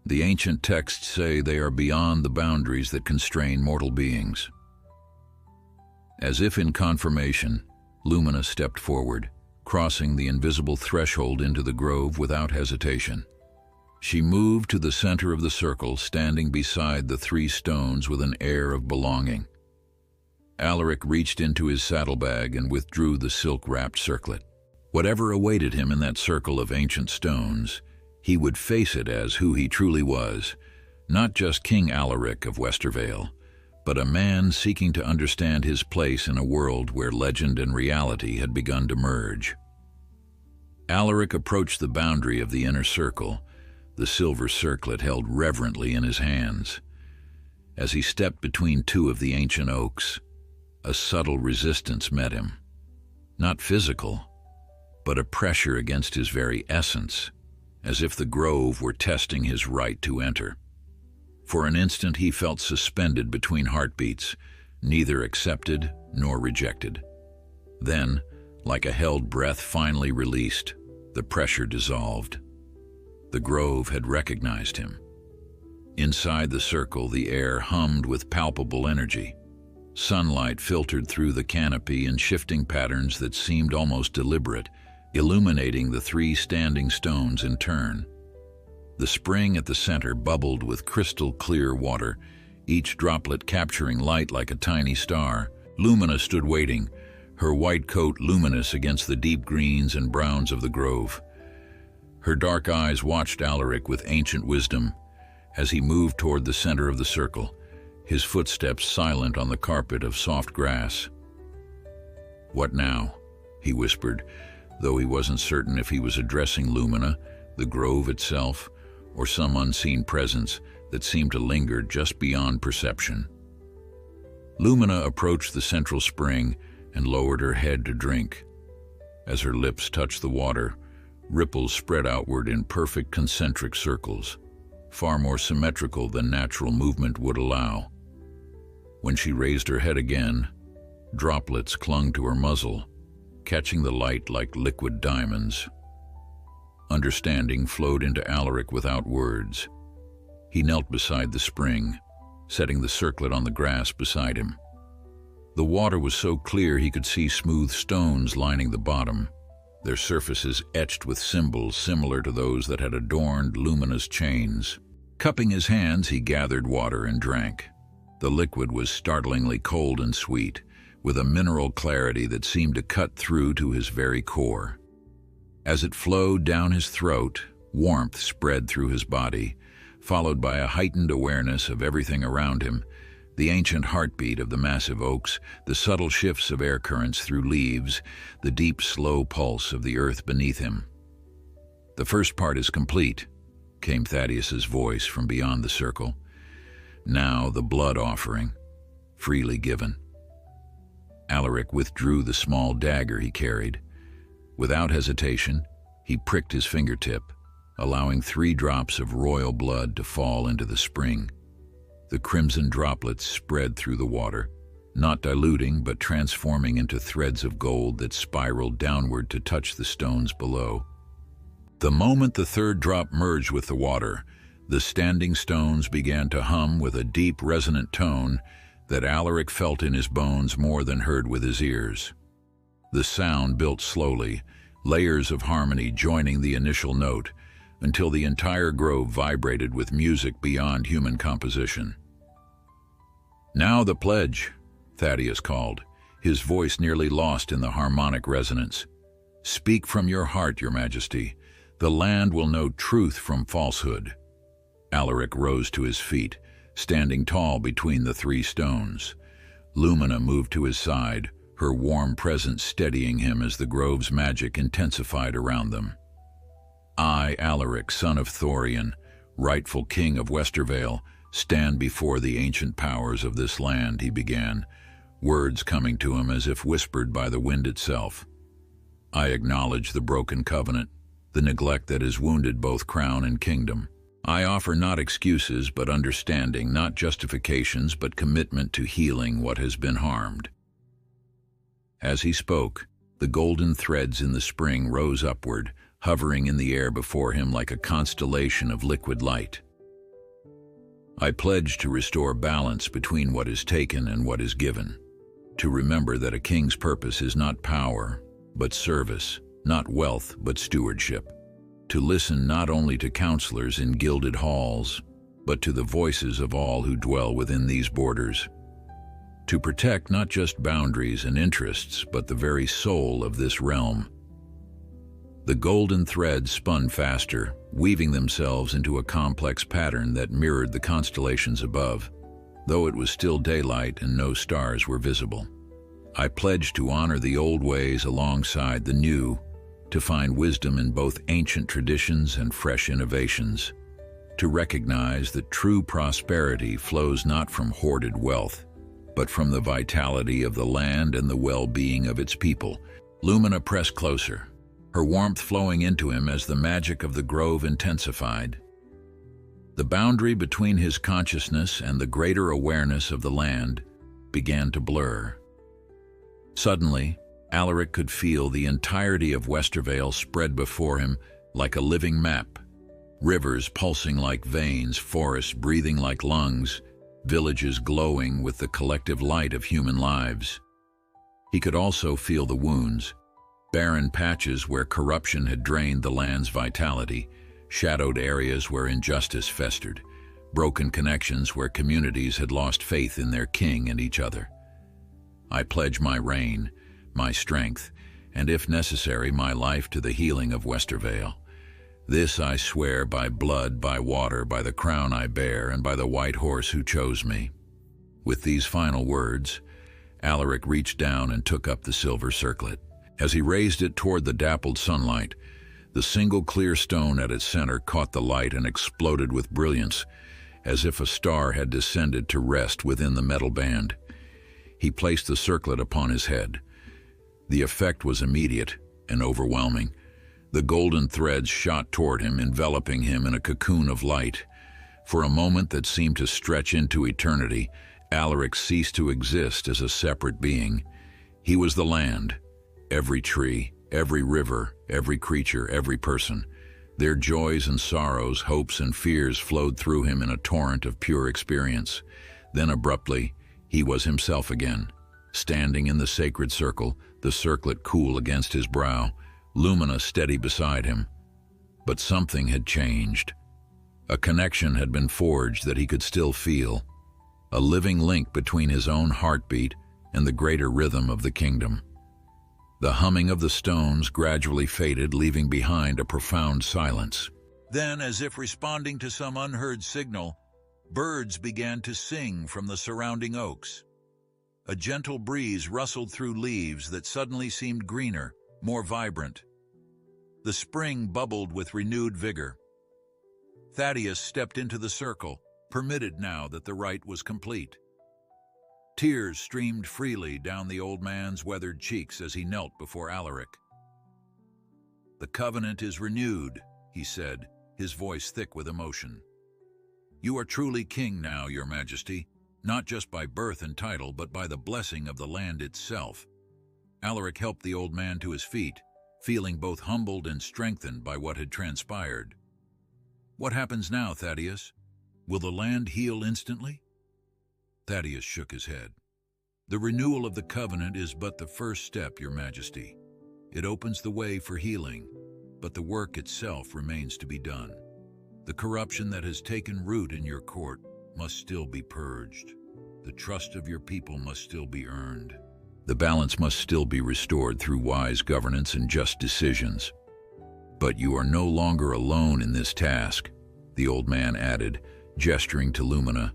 The ancient texts say they are beyond the boundaries that constrain mortal beings." As if in confirmation, Lumina stepped forward, crossing the invisible threshold into the grove without hesitation. She moved to the center of the circle, standing beside the 3 stones with an air of belonging. Alaric reached into his saddlebag and withdrew the silk-wrapped circlet. Whatever awaited him in that circle of ancient stones, he would face it as who he truly was, not just King Alaric of Westervale, but a man seeking to understand his place in a world where legend and reality had begun to merge. Alaric approached the boundary of the inner circle, the silver circlet held reverently in his hands. As he stepped between 2 of the ancient oaks, a subtle resistance met him. Not physical, but a pressure against his very essence, as if the grove were testing his right to enter. For an instant he felt suspended between heartbeats, neither accepted nor rejected. Then, like a held breath finally released, the pressure dissolved. The grove had recognized him. Inside the circle, the air hummed with palpable energy. Sunlight filtered through the canopy in shifting patterns that seemed almost deliberate, illuminating the 3 standing stones in turn. The spring at the center bubbled with crystal-clear water, each droplet capturing light like a tiny star. Lumina stood waiting, her white coat luminous against the deep greens and browns of the grove. Her dark eyes watched Alaric with ancient wisdom as he moved toward the center of the circle, his footsteps silent on the carpet of soft grass. "What now?" he whispered, though he wasn't certain if he was addressing Lumina, the grove itself, or some unseen presence that seemed to linger just beyond perception. Lumina approached the central spring and lowered her head to drink. As her lips touched the water, ripples spread outward in perfect concentric circles, far more symmetrical than natural movement would allow. When she raised her head again, droplets clung to her muzzle, catching the light like liquid diamonds. Understanding flowed into Alaric without words. He knelt beside the spring, setting the circlet on the grass beside him. The water was so clear he could see smooth stones lining the bottom, their surfaces etched with symbols similar to those that had adorned Lumina's chains. Cupping his hands, he gathered water and drank. The liquid was startlingly cold and sweet, with a mineral clarity that seemed to cut through to his very core. As it flowed down his throat, warmth spread through his body, followed by a heightened awareness of everything around him, the ancient heartbeat of the massive oaks, the subtle shifts of air currents through leaves, the deep, slow pulse of the earth beneath him. "The first part is complete," came Thaddeus's voice from beyond the circle. "Now the blood offering, freely given." Alaric withdrew the small dagger he carried. Without hesitation, he pricked his fingertip, allowing 3 drops of royal blood to fall into the spring. The crimson droplets spread through the water, not diluting but transforming into threads of gold that spiraled downward to touch the stones below. The moment the 3rd drop merged with the water, the standing stones began to hum with a deep, resonant tone that Alaric felt in his bones more than heard with his ears. The sound built slowly, layers of harmony joining the initial note, until the entire grove vibrated with music beyond human composition. "Now the pledge," Thaddeus called, his voice nearly lost in the harmonic resonance. "Speak from your heart, Your Majesty. The land will know truth from falsehood." Alaric rose to his feet, standing tall between the 3 stones. Lumina moved to his side, her warm presence steadying him as the grove's magic intensified around them. "I, Alaric, son of Thorian, rightful king of Westervale, stand before the ancient powers of this land," he began, words coming to him as if whispered by the wind itself. "I acknowledge the broken covenant, the neglect that has wounded both crown and kingdom. I offer not excuses but understanding, not justifications but commitment to healing what has been harmed." As he spoke, the golden threads in the spring rose upward, hovering in the air before him like a constellation of liquid light. "I pledge to restore balance between what is taken and what is given, to remember that a king's purpose is not power, but service, not wealth, but stewardship, to listen not only to counselors in gilded halls, but to the voices of all who dwell within these borders, to protect not just boundaries and interests, but the very soul of this realm." The golden threads spun faster, weaving themselves into a complex pattern that mirrored the constellations above, though it was still daylight and no stars were visible. "I pledge to honor the old ways alongside the new, to find wisdom in both ancient traditions and fresh innovations, to recognize that true prosperity flows not from hoarded wealth, but from the vitality of the land and the well-being of its people." Lumina pressed closer, her warmth flowing into him as the magic of the grove intensified. The boundary between his consciousness and the greater awareness of the land began to blur. Suddenly, Alaric could feel the entirety of Westervale spread before him like a living map. Rivers pulsing like veins, forests breathing like lungs, villages glowing with the collective light of human lives. He could also feel the wounds, barren patches where corruption had drained the land's vitality, shadowed areas where injustice festered, broken connections where communities had lost faith in their king and each other. "I pledge my reign, my strength, and if necessary, my life to the healing of Westervale. This I swear by blood, by water, by the crown I bear, and by the white horse who chose me." With these final words, Alaric reached down and took up the silver circlet. As he raised it toward the dappled sunlight, the single clear stone at its center caught the light and exploded with brilliance, as if a star had descended to rest within the metal band. He placed the circlet upon his head. The effect was immediate and overwhelming. The golden threads shot toward him, enveloping him in a cocoon of light. For a moment that seemed to stretch into eternity, Alaric ceased to exist as a separate being. He was the land, every tree, every river, every creature, every person. Their joys and sorrows, hopes and fears flowed through him in a torrent of pure experience. Then abruptly, he was himself again, standing in the sacred circle, the circlet cool against his brow, Lumina steady beside him. But something had changed. A connection had been forged that he could still feel, a living link between his own heartbeat and the greater rhythm of the kingdom. The humming of the stones gradually faded, leaving behind a profound silence. Then, as if responding to some unheard signal, birds began to sing from the surrounding oaks. A gentle breeze rustled through leaves that suddenly seemed greener, more vibrant. The spring bubbled with renewed vigor. Thaddeus stepped into the circle, permitted now that the rite was complete. Tears streamed freely down the old man's weathered cheeks as he knelt before Alaric. "The covenant is renewed," he said, his voice thick with emotion. "You are truly king now, your majesty, not just by birth and title, but by the blessing of the land itself." Alaric helped the old man to his feet, feeling both humbled and strengthened by what had transpired. "What happens now, Thaddeus? Will the land heal instantly?" Thaddeus shook his head. "The renewal of the covenant is but the first step, your majesty. It opens the way for healing, but the work itself remains to be done. The corruption that has taken root in your court must still be purged. The trust of your people must still be earned. The balance must still be restored through wise governance and just decisions. But you are no longer alone in this task," the old man added, gesturing to Lumina.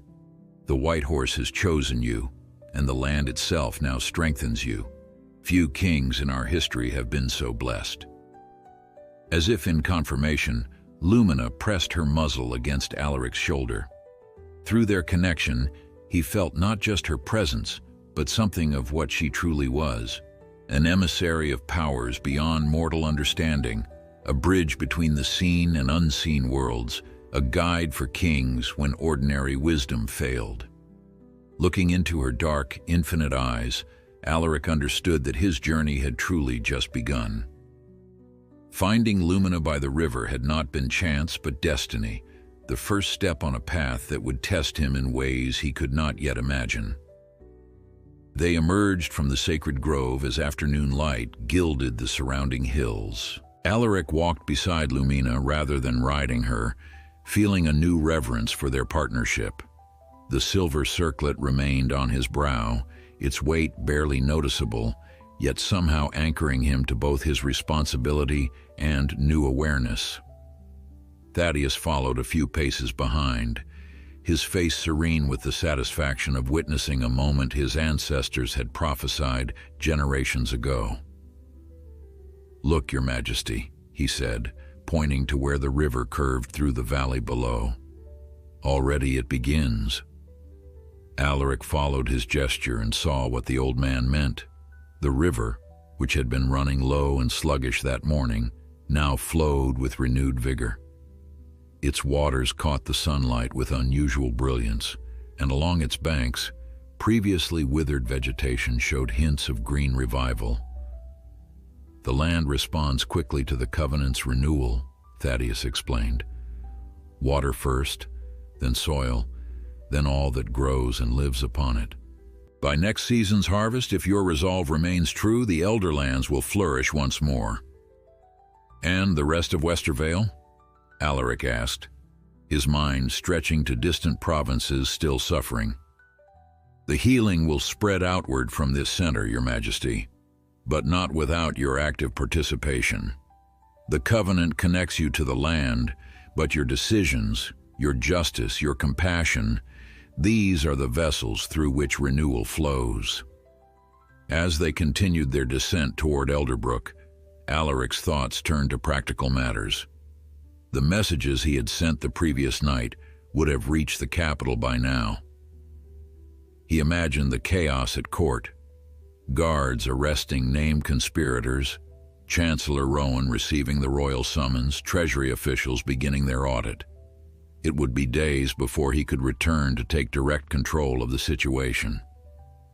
"The White Horse has chosen you, and the land itself now strengthens you. Few kings in our history have been so blessed." As if in confirmation, Lumina pressed her muzzle against Alaric's shoulder. Through their connection, he felt not just her presence, but something of what she truly was, an emissary of powers beyond mortal understanding, a bridge between the seen and unseen worlds, a guide for kings when ordinary wisdom failed. Looking into her dark, infinite eyes, Alaric understood that his journey had truly just begun. Finding Lumina by the river had not been chance but destiny, the first step on a path that would test him in ways he could not yet imagine. They emerged from the sacred grove as afternoon light gilded the surrounding hills. Alaric walked beside Lumina rather than riding her, feeling a new reverence for their partnership. The silver circlet remained on his brow, its weight barely noticeable, yet somehow anchoring him to both his responsibility and new awareness. Thaddeus followed a few paces behind, his face serene with the satisfaction of witnessing a moment his ancestors had prophesied generations ago. "Look, your majesty," he said, pointing to where the river curved through the valley below. "Already it begins." Alaric followed his gesture and saw what the old man meant. The river, which had been running low and sluggish that morning, now flowed with renewed vigor. Its waters caught the sunlight with unusual brilliance, and along its banks, previously withered vegetation showed hints of green revival. "The land responds quickly to the covenant's renewal," Thaddeus explained. "Water first, then soil, then all that grows and lives upon it. By next season's harvest, if your resolve remains true, the Elder Lands will flourish once more." "And the rest of Westervale?" Alaric asked, his mind stretching to distant provinces still suffering. "The healing will spread outward from this center, your majesty, but not without your active participation. The covenant connects you to the land, but your decisions, your justice, your compassion, these are the vessels through which renewal flows." As they continued their descent toward Elderbrook, Alaric's thoughts turned to practical matters. The messages he had sent the previous night would have reached the capital by now. He imagined the chaos at court, guards arresting named conspirators, Chancellor Rowan receiving the royal summons, Treasury officials beginning their audit. It would be days before he could return to take direct control of the situation.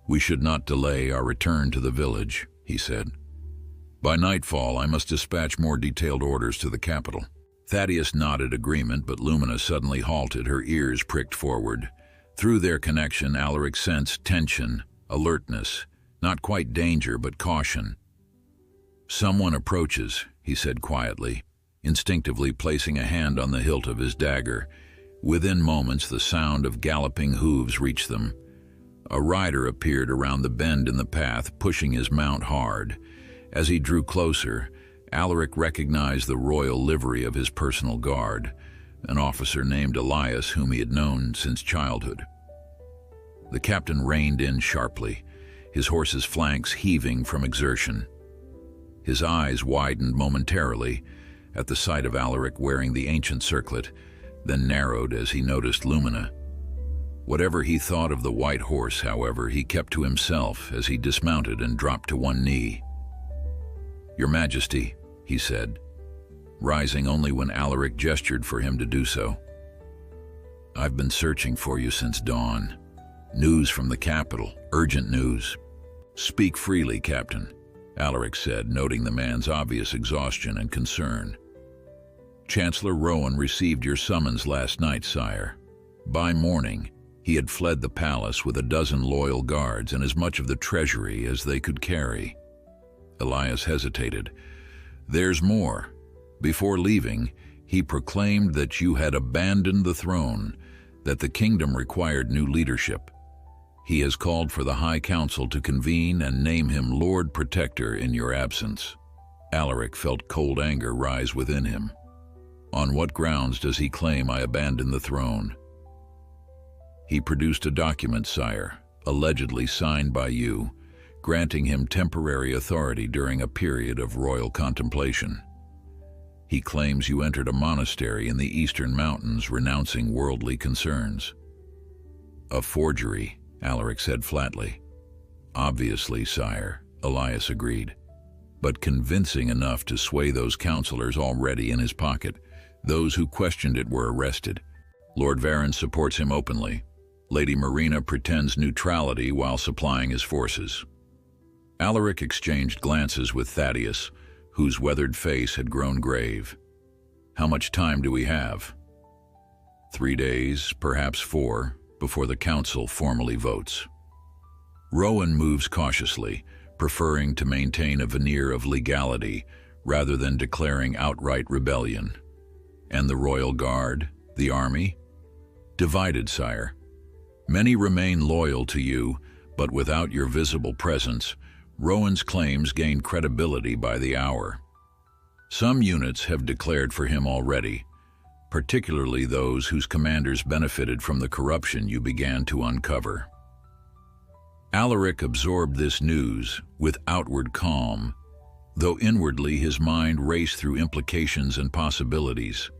"We should not delay our return to the village," he said. "By nightfall, I must dispatch more detailed orders to the capital." Thaddeus nodded agreement, but Lumina suddenly halted, her ears pricked forward. Through their connection, Alaric sensed tension, alertness, not quite danger, but caution. "Someone approaches," he said quietly, instinctively placing a hand on the hilt of his dagger. Within moments, the sound of galloping hooves reached them. A rider appeared around the bend in the path, pushing his mount hard. As he drew closer, Alaric recognized the royal livery of his personal guard, an officer named Elias whom he had known since childhood. The captain reined in sharply, his horse's flanks heaving from exertion. His eyes widened momentarily at the sight of Alaric wearing the ancient circlet, then narrowed as he noticed Lumina. Whatever he thought of the white horse, however, he kept to himself as he dismounted and dropped to one knee. "Your Majesty," he said, rising only when Alaric gestured for him to do so. "I've been searching for you since dawn. News from the capital, urgent news." "Speak freely, Captain," Alaric said, noting the man's obvious exhaustion and concern. "Chancellor Rowan received your summons last night, sire. By morning, he had fled the palace with a dozen loyal guards and as much of the treasury as they could carry." Elias hesitated. "There's more. Before leaving, he proclaimed that you had abandoned the throne, that the kingdom required new leadership. He has called for the High Council to convene and name him Lord Protector in your absence." Alaric felt cold anger rise within him. "On what grounds does he claim I abandoned the throne?" "He produced a document, sire, allegedly signed by you, granting him temporary authority during a period of royal contemplation. He claims you entered a monastery in the eastern mountains, renouncing worldly concerns." "A forgery," Alaric said flatly. "Obviously, sire," Elias agreed, "but convincing enough to sway those counselors already in his pocket. Those who questioned it were arrested. Lord Varen supports him openly. Lady Marina pretends neutrality while supplying his forces." Alaric exchanged glances with Thaddeus, whose weathered face had grown grave. "How much time do we have?" 3 days, perhaps 4, before the council formally votes. Rowan moves cautiously, preferring to maintain a veneer of legality rather than declaring outright rebellion. "And the Royal Guard, the army?" "Divided, sire. Many remain loyal to you, but without your visible presence, Rowan's claims gain credibility by the hour. Some units have declared for him already, particularly those whose commanders benefited from the corruption you began to uncover." Alaric absorbed this news with outward calm, though inwardly his mind raced through implications and possibilities.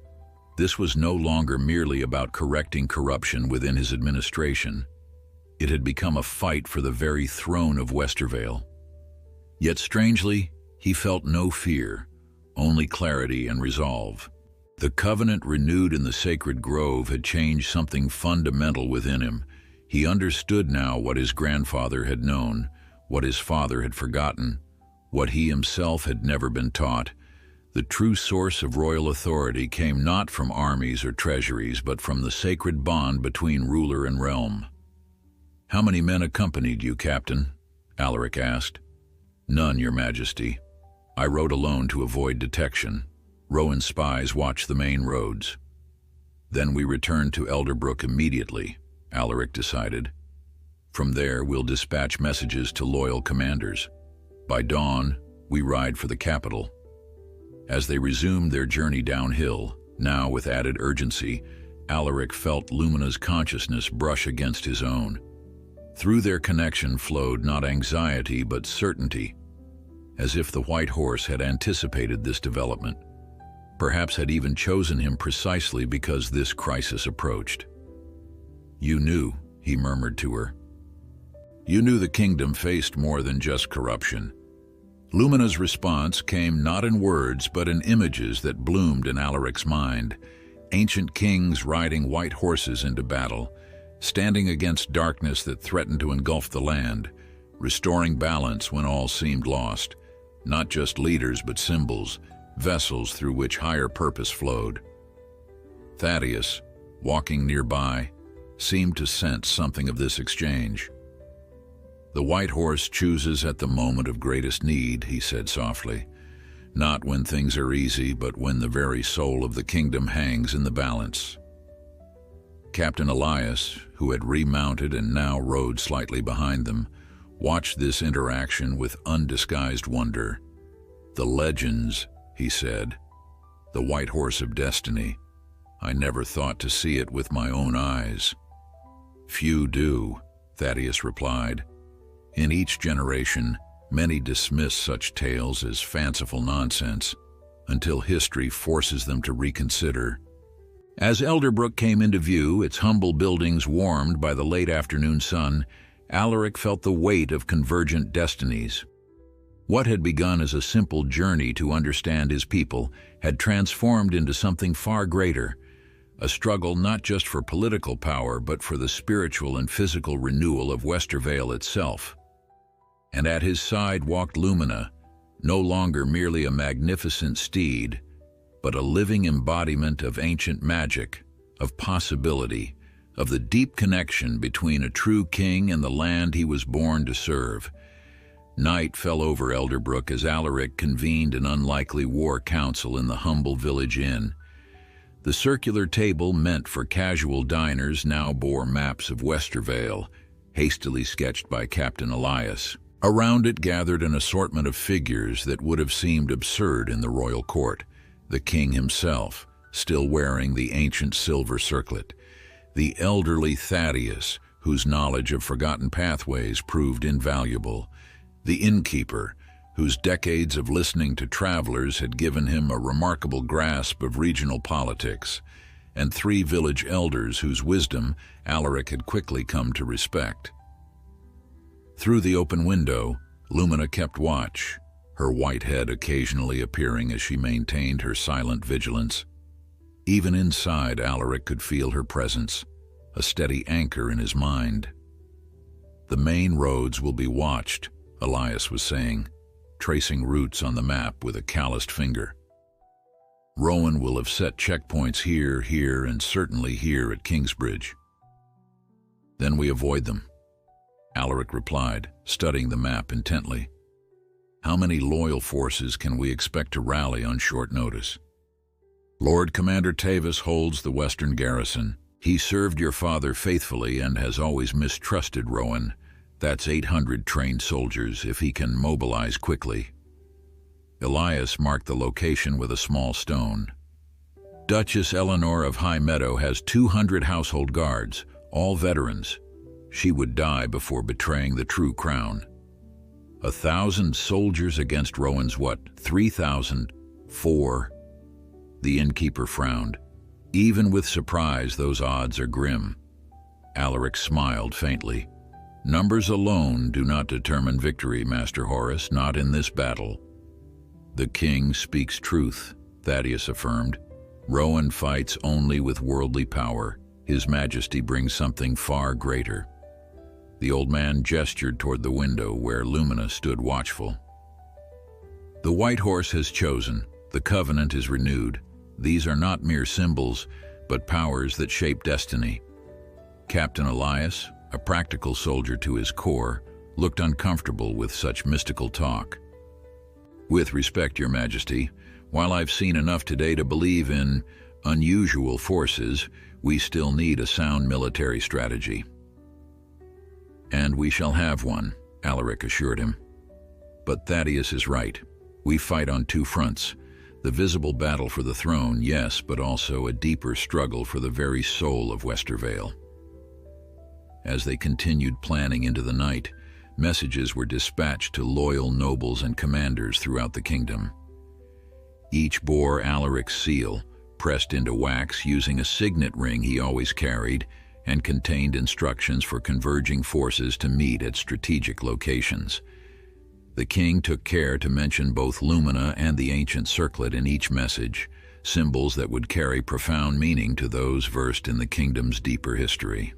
This was no longer merely about correcting corruption within his administration. It had become a fight for the very throne of Westervale. Yet strangely, he felt no fear, only clarity and resolve. The covenant renewed in the sacred grove had changed something fundamental within him. He understood now what his grandfather had known, what his father had forgotten, what he himself had never been taught. The true source of royal authority came not from armies or treasuries, but from the sacred bond between ruler and realm. "How many men accompanied you, Captain?" Alaric asked. "None, Your Majesty. I rode alone to avoid detection. Rowan's spies watched the main roads. Then we returned to Elderbrook immediately," Alaric decided. "From there, we'll dispatch messages to loyal commanders. By dawn, we ride for the capital." As they resumed their journey downhill, now with added urgency, Alaric felt Lumina's consciousness brush against his own. Through their connection flowed not anxiety but certainty, as if the white horse had anticipated this development, perhaps had even chosen him precisely because this crisis approached. "You knew," he murmured to her. "You knew the kingdom faced more than just corruption." Lumina's response came not in words but in images that bloomed in Alaric's mind. Ancient kings riding white horses into battle, standing against darkness that threatened to engulf the land, restoring balance when all seemed lost. Not just leaders but symbols, vessels through which higher purpose flowed. Thaddeus, walking nearby, seemed to sense something of this exchange. "The white horse chooses at the moment of greatest need," he said softly. "Not when things are easy, but when the very soul of the kingdom hangs in the balance." Captain Elias, who had remounted and now rode slightly behind them, watched this interaction with undisguised wonder. "The legends," he said. "The white horse of destiny. I never thought to see it with my own eyes." "Few do," Thaddeus replied. "In each generation, many dismiss such tales as fanciful nonsense, until history forces them to reconsider." As Elderbrook came into view, its humble buildings warmed by the late afternoon sun, Alaric felt the weight of convergent destinies. What had begun as a simple journey to understand his people had transformed into something far greater, a struggle not just for political power but for the spiritual and physical renewal of Westervale itself. And at his side walked Lumina, no longer merely a magnificent steed, but a living embodiment of ancient magic, of possibility, of the deep connection between a true king and the land he was born to serve. Night fell over Elderbrook as Alaric convened an unlikely war council in the humble village inn. The circular table meant for casual diners now bore maps of Westervale, hastily sketched by Captain Elias. Around it gathered an assortment of figures that would have seemed absurd in the royal court. The king himself, still wearing the ancient silver circlet. The elderly Thaddeus, whose knowledge of forgotten pathways proved invaluable. The innkeeper, whose decades of listening to travelers had given him a remarkable grasp of regional politics. And 3 village elders whose wisdom Alaric had quickly come to respect. Through the open window, Lumina kept watch, her white head occasionally appearing as she maintained her silent vigilance. Even inside, Alaric could feel her presence, a steady anchor in his mind. "The main roads will be watched," Elias was saying, tracing routes on the map with a calloused finger. "Rowan will have set checkpoints here, here, and certainly here at Kingsbridge." "Then we avoid them," Alaric replied, studying the map intently. "How many loyal forces can we expect to rally on short notice?" "Lord Commander Tavis holds the western garrison. He served your father faithfully and has always mistrusted Rowan. That's 800 trained soldiers if he can mobilize quickly." Elias marked the location with a small stone. "Duchess Eleanor of High Meadow has 200 household guards, all veterans. She would die before betraying the true crown." 1,000 soldiers against Rowan's what, 3,000? 4. The innkeeper frowned. "Even with surprise, those odds are grim." Alaric smiled faintly. "Numbers alone do not determine victory, Master Horace, not in this battle." "The king speaks truth," Thaddeus affirmed. "Rowan fights only with worldly power. His Majesty brings something far greater." The old man gestured toward the window where Lumina stood watchful. "The white horse has chosen. The covenant is renewed. These are not mere symbols, but powers that shape destiny." Captain Elias, a practical soldier to his core, looked uncomfortable with such mystical talk. "With respect, Your Majesty, while I've seen enough today to believe in unusual forces, we still need a sound military strategy." "And we shall have one," Alaric assured him. "But Thaddeus is right. We fight on 2 fronts. The visible battle for the throne, yes, but also a deeper struggle for the very soul of Westervale." As they continued planning into the night, messages were dispatched to loyal nobles and commanders throughout the kingdom. Each bore Alaric's seal, pressed into wax using a signet ring he always carried, and contained instructions for converging forces to meet at strategic locations. The king took care to mention both Lumina and the ancient circlet in each message, symbols that would carry profound meaning to those versed in the kingdom's deeper history.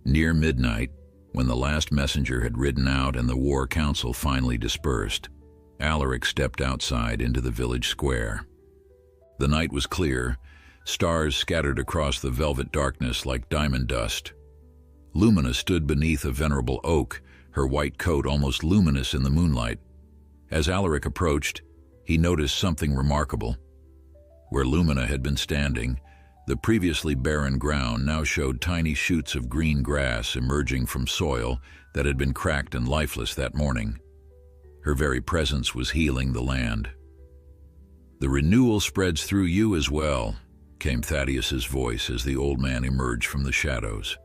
Near midnight, when the last messenger had ridden out and the war council finally dispersed, Alaric stepped outside into the village square. The night was clear, stars scattered across the velvet darkness like diamond dust. Lumina stood beneath a venerable oak, her white coat almost luminous in the moonlight. As Alaric approached, he noticed something remarkable. Where Lumina had been standing, The previously barren ground now showed tiny shoots of green grass emerging from soil that had been cracked and lifeless that morning. Her very presence was healing the land. "The renewal spreads through you as well," came Thaddeus's voice as the old man emerged from the shadows.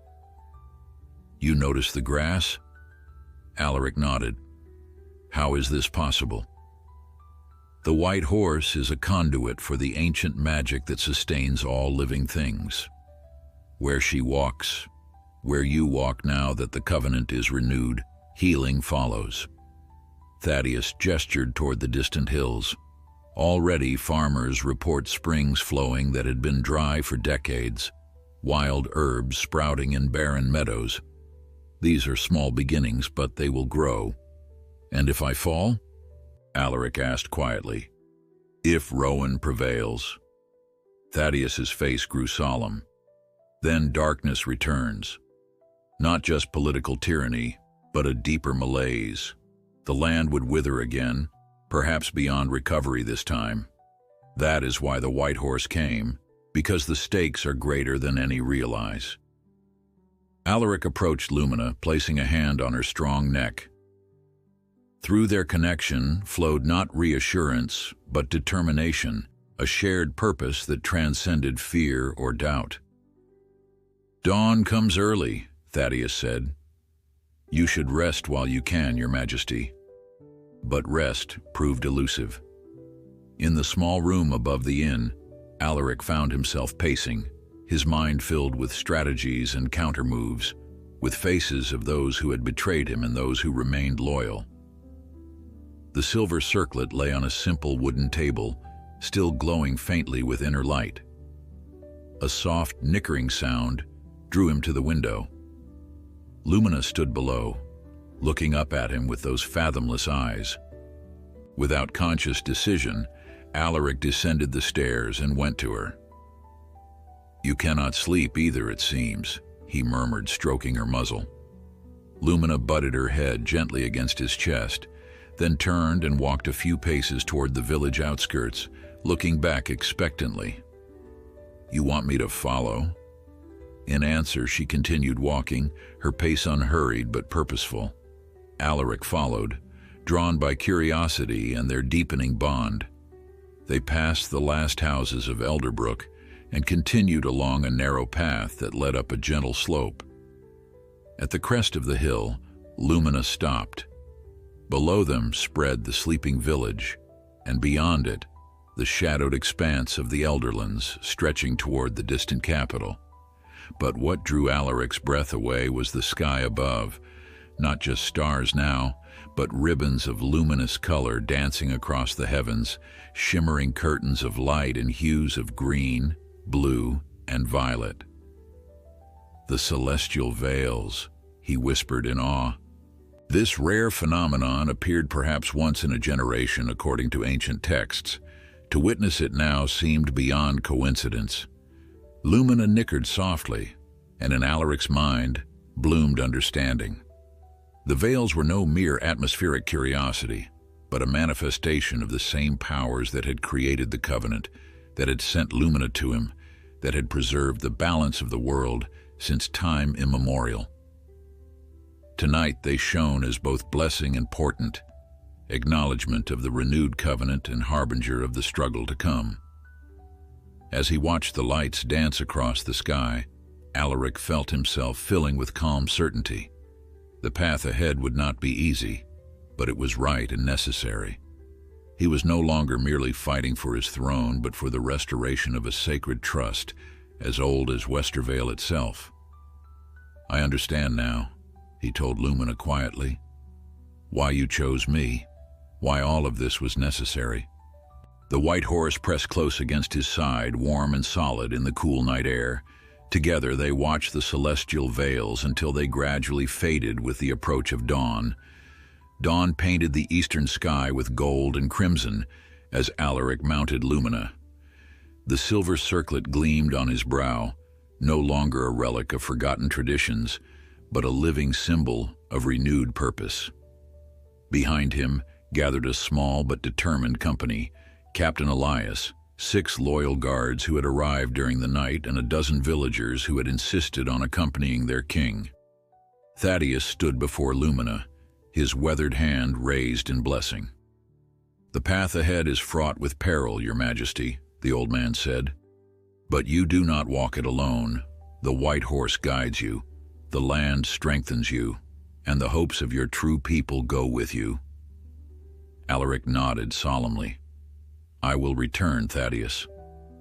"You notice the grass?" Alaric nodded. "How is this possible?" "The white horse is a conduit for the ancient magic that sustains all living things. Where she walks, where you walk now that the covenant is renewed, healing follows." Thaddeus gestured toward the distant hills. Already farmers report springs flowing that had been dry for decades, wild herbs sprouting in barren meadows. "These are small beginnings, but they will grow." "And if I fall?" Alaric asked quietly. "If Rowan prevails." Thaddeus's face grew solemn. "Then darkness returns. Not just political tyranny, but a deeper malaise. The land would wither again, perhaps beyond recovery this time. That is why the white horse came, because the stakes are greater than any realize." Alaric approached Lumina, placing a hand on her strong neck. Through their connection flowed not reassurance, but determination, a shared purpose that transcended fear or doubt. "Dawn comes early," Thaddeus said. "You should rest while you can, Your Majesty." But rest proved elusive. In the small room above the inn, Alaric found himself pacing, his mind filled with strategies and countermoves, with faces of those who had betrayed him and those who remained loyal. The silver circlet lay on a simple wooden table, still glowing faintly with inner light. A soft, nickering sound drew him to the window. Lumina stood below, looking up at him with those fathomless eyes. Without conscious decision, Alaric descended the stairs and went to her. "You cannot sleep either, it seems," he murmured, stroking her muzzle. Lumina butted her head gently against his chest, then turned and walked a few paces toward the village outskirts, looking back expectantly. "You want me to follow?" In answer, she continued walking, her pace unhurried but purposeful. Alaric followed, drawn by curiosity and their deepening bond. They passed the last houses of Elderbrook and continued along a narrow path that led up a gentle slope. At the crest of the hill, Lumina stopped. Below them spread the sleeping village, and beyond it, the shadowed expanse of the Elderlands stretching toward the distant capital. But what drew Alaric's breath away was the sky above, not just stars now, but ribbons of luminous color dancing across the heavens, shimmering curtains of light in hues of green, blue, and violet. "The celestial veils," he whispered in awe. This rare phenomenon appeared perhaps once in a generation according to ancient texts. To witness it now seemed beyond coincidence. Lumina nickered softly, and in Alaric's mind bloomed understanding. The veils were no mere atmospheric curiosity, but a manifestation of the same powers that had created the covenant, that had sent Lumina to him, that had preserved the balance of the world since time immemorial. Tonight they shone as both blessing and portent, acknowledgement of the renewed covenant and harbinger of the struggle to come. As he watched the lights dance across the sky, Alaric felt himself filling with calm certainty. The path ahead would not be easy, but it was right and necessary. He was no longer merely fighting for his throne, but for the restoration of a sacred trust as old as Westervale itself. "I understand now," he told Lumina quietly. "Why you chose me, why all of this was necessary." The white horse pressed close against his side, warm and solid in the cool night air. Together they watched the celestial veils until they gradually faded with the approach of dawn. Dawn painted the eastern sky with gold and crimson as Alaric mounted Lumina. The silver circlet gleamed on his brow, no longer a relic of forgotten traditions, but a living symbol of renewed purpose. Behind him gathered a small but determined company: Captain Elias, 6 loyal guards who had arrived during the night and a dozen villagers who had insisted on accompanying their king. Thaddeus stood before Lumina, his weathered hand raised in blessing. "The path ahead is fraught with peril, Your Majesty," the old man said. "But you do not walk it alone. The white horse guides you, the land strengthens you, and the hopes of your true people go with you." Alaric nodded solemnly. "I will return, Thaddeus.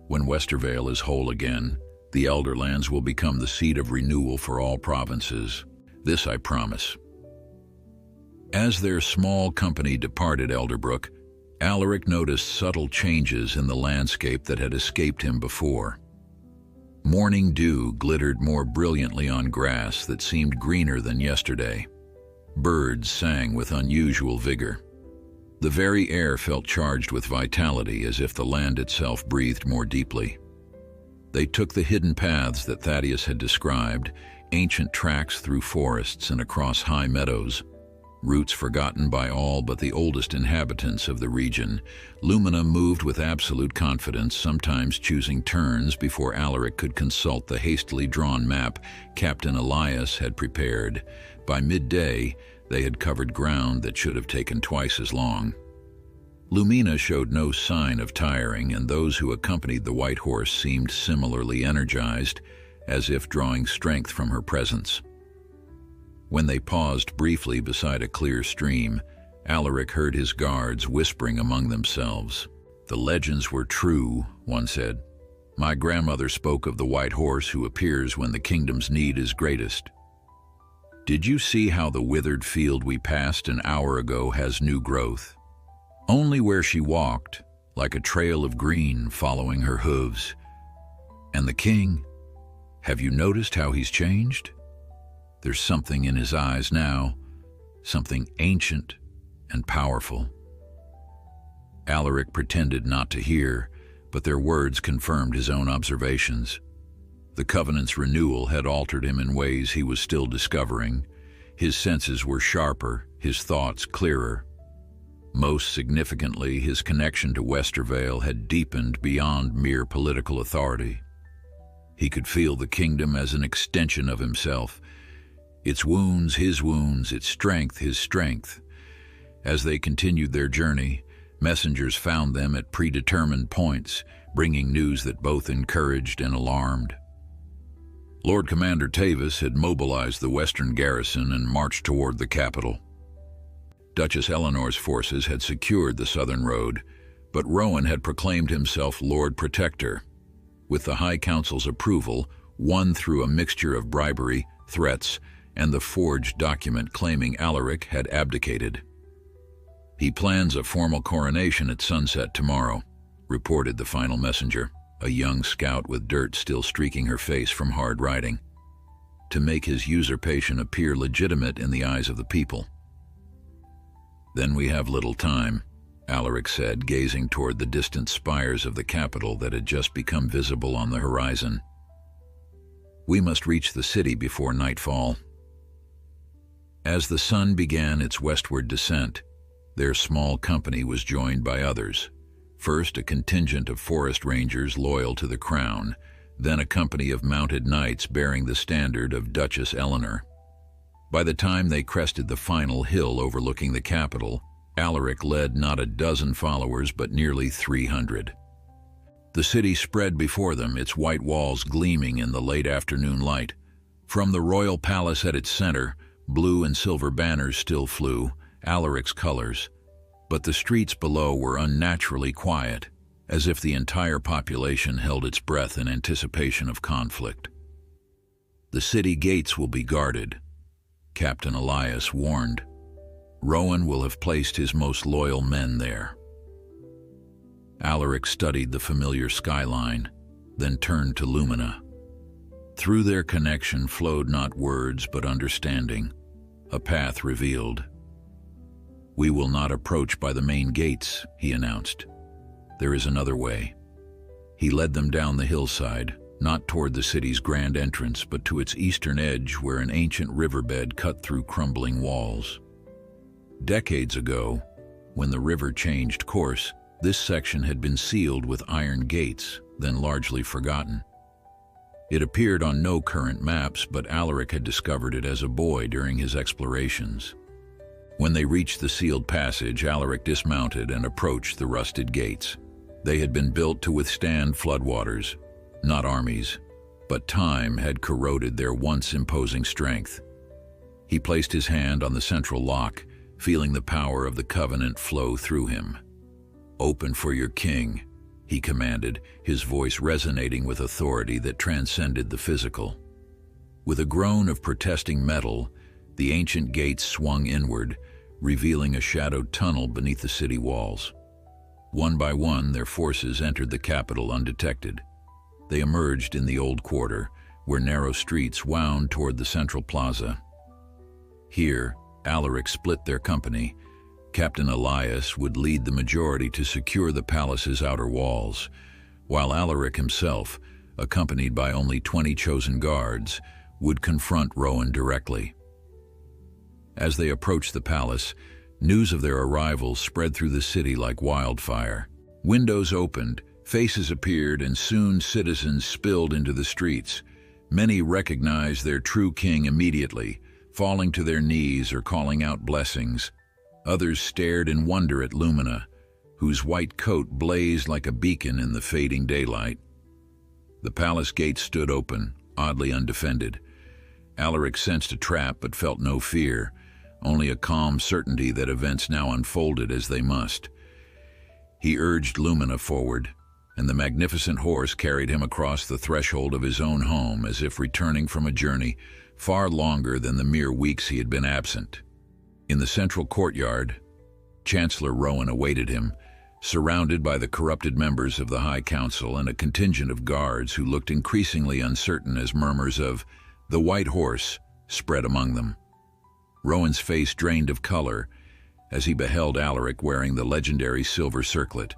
When Westervale is whole again, the Elderlands will become the seat of renewal for all provinces. This I promise." As their small company departed Elderbrook, Alaric noticed subtle changes in the landscape that had escaped him before. Morning dew glittered more brilliantly on grass that seemed greener than yesterday. Birds sang with unusual vigor. The very air felt charged with vitality, as if the land itself breathed more deeply. They took the hidden paths that Thaddeus had described, ancient tracks through forests and across high meadows. Routes forgotten by all but the oldest inhabitants of the region, Lumina moved with absolute confidence, sometimes choosing turns before Alaric could consult the hastily drawn map Captain Elias had prepared. By midday, they had covered ground that should have taken twice as long. Lumina showed no sign of tiring, and those who accompanied the white horse seemed similarly energized, as if drawing strength from her presence. When they paused briefly beside a clear stream, Alaric heard his guards whispering among themselves. "The legends were true," one said. "My grandmother spoke of the white horse who appears when the kingdom's need is greatest. Did you see how the withered field we passed an hour ago has new growth? Only where she walked, like a trail of green following her hooves. And the king, have you noticed how he's changed? There's something in his eyes now, something ancient and powerful." Alaric pretended not to hear, but their words confirmed his own observations. The Covenant's renewal had altered him in ways he was still discovering. His senses were sharper, his thoughts clearer. Most significantly, his connection to Westervale had deepened beyond mere political authority. He could feel the kingdom as an extension of himself. Its wounds, its strength, his strength. As they continued their journey, messengers found them at predetermined points, bringing news that both encouraged and alarmed. Lord Commander Tavis had mobilized the western garrison and marched toward the capital. Duchess Eleanor's forces had secured the southern road, but Rowan had proclaimed himself Lord Protector. With the High Council's approval, won through a mixture of bribery, threats, and the forged document claiming Alaric had abdicated. "He plans a formal coronation at sunset tomorrow," reported the final messenger, a young scout with dirt still streaking her face from hard riding, "to make his usurpation appear legitimate in the eyes of the people." "Then we have little time," Alaric said, gazing toward the distant spires of the capital that had just become visible on the horizon. "We must reach the city before nightfall." As the sun began its westward descent, their small company was joined by others. First, a contingent of forest rangers loyal to the crown, then a company of mounted knights bearing the standard of Duchess Eleanor. By the time they crested the final hill overlooking the capital, Alaric led not a dozen followers but nearly 300. The city spread before them, its white walls gleaming in the late afternoon light. From the royal palace at its center, blue and silver banners still flew, Alaric's colors, but the streets below were unnaturally quiet, as if the entire population held its breath in anticipation of conflict. "The city gates will be guarded," Captain Elias warned. "Rowan will have placed his most loyal men there." Alaric studied the familiar skyline, then turned to Lumina. Through their connection flowed not words but understanding, a path revealed. "We will not approach by the main gates," he announced. "There is another way." He led them down the hillside, not toward the city's grand entrance, but to its eastern edge where an ancient riverbed cut through crumbling walls. Decades ago, when the river changed course, This section had been sealed with iron gates, then largely forgotten. It appeared on no current maps, but Alaric had discovered it as a boy during his explorations. When they reached the sealed passage, Alaric dismounted and approached the rusted gates. They had been built to withstand floodwaters, not armies, but time had corroded their once imposing strength. He placed his hand on the central lock, feeling the power of the covenant flow through him. "Open for your king," he commanded, his voice resonating with authority that transcended the physical. With a groan of protesting metal, the ancient gates swung inward, revealing a shadowed tunnel beneath the city walls. One by one, their forces entered the capital undetected. They emerged in the old quarter, where narrow streets wound toward the central plaza. Here, Alaric split their company. Captain Elias would lead the majority to secure the palace's outer walls, while Alaric himself, accompanied by only 20 chosen guards, would confront Rowan directly. As they approached the palace, news of their arrival spread through the city like wildfire. Windows opened, faces appeared, and soon citizens spilled into the streets. Many recognized their true king immediately, falling to their knees or calling out blessings. Others stared in wonder at Lumina, whose white coat blazed like a beacon in the fading daylight. The palace gates stood open, oddly undefended. Alaric sensed a trap but felt no fear, only a calm certainty that events now unfolded as they must. He urged Lumina forward, and the magnificent horse carried him across the threshold of his own home as if returning from a journey far longer than the mere weeks he had been absent. In the central courtyard, Chancellor Rowan awaited him, surrounded by the corrupted members of the High Council and a contingent of guards who looked increasingly uncertain as murmurs of "the white horse" spread among them. Rowan's face drained of color as he beheld Alaric wearing the legendary silver circlet,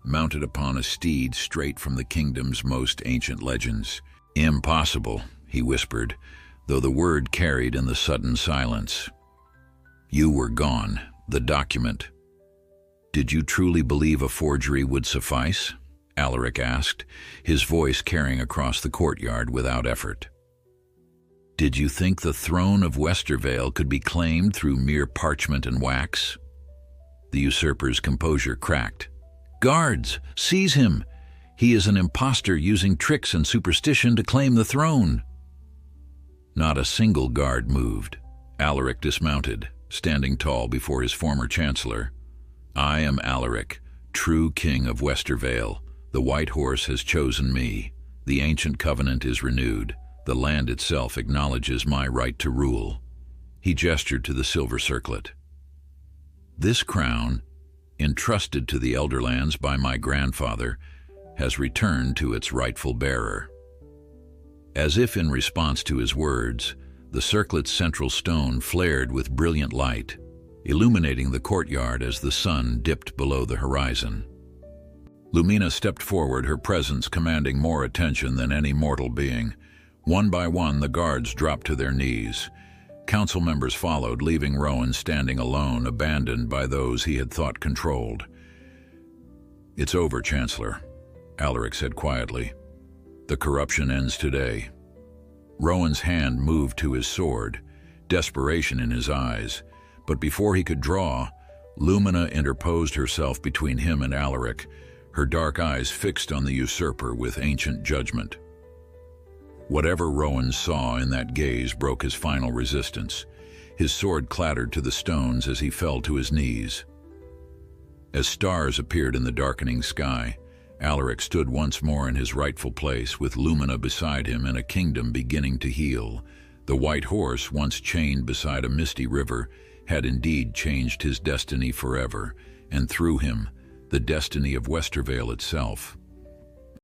mounted upon a steed straight from the kingdom's most ancient legends. "Impossible," he whispered, though the word carried in the sudden silence. "You were gone, the document. Did you truly believe a forgery would suffice?" Alaric asked, his voice carrying across the courtyard without effort. "Did you think the throne of Westervale could be claimed through mere parchment and wax?" The usurper's composure cracked. "Guards, seize him! He is an impostor using tricks and superstition to claim the throne." Not a single guard moved. Alaric dismounted, standing tall before his former chancellor. "I am Alaric, true king of Westervale. The white horse has chosen me. The ancient covenant is renewed. The land itself acknowledges my right to rule." He gestured to the silver circlet. "This crown, entrusted to the Elderlands by my grandfather, has returned to its rightful bearer." As if in response to his words, the circlet's central stone flared with brilliant light, illuminating the courtyard as the sun dipped below the horizon. Lumina stepped forward, her presence commanding more attention than any mortal being. One by one, the guards dropped to their knees. Council members followed, leaving Rowan standing alone, abandoned by those he had thought controlled. "It's over, Chancellor," Alaric said quietly. "The corruption ends today." Rowan's hand moved to his sword, desperation in his eyes, but before he could draw, Lumina interposed herself between him and Alaric, her dark eyes fixed on the usurper with ancient judgment. Whatever Rowan saw in that gaze broke his final resistance. His sword clattered to the stones as he fell to his knees. As stars appeared in the darkening sky, Alaric stood once more in his rightful place, with Lumina beside him and a kingdom beginning to heal. The white horse, once chained beside a misty river, had indeed changed his destiny forever, and through him, the destiny of Westervale itself.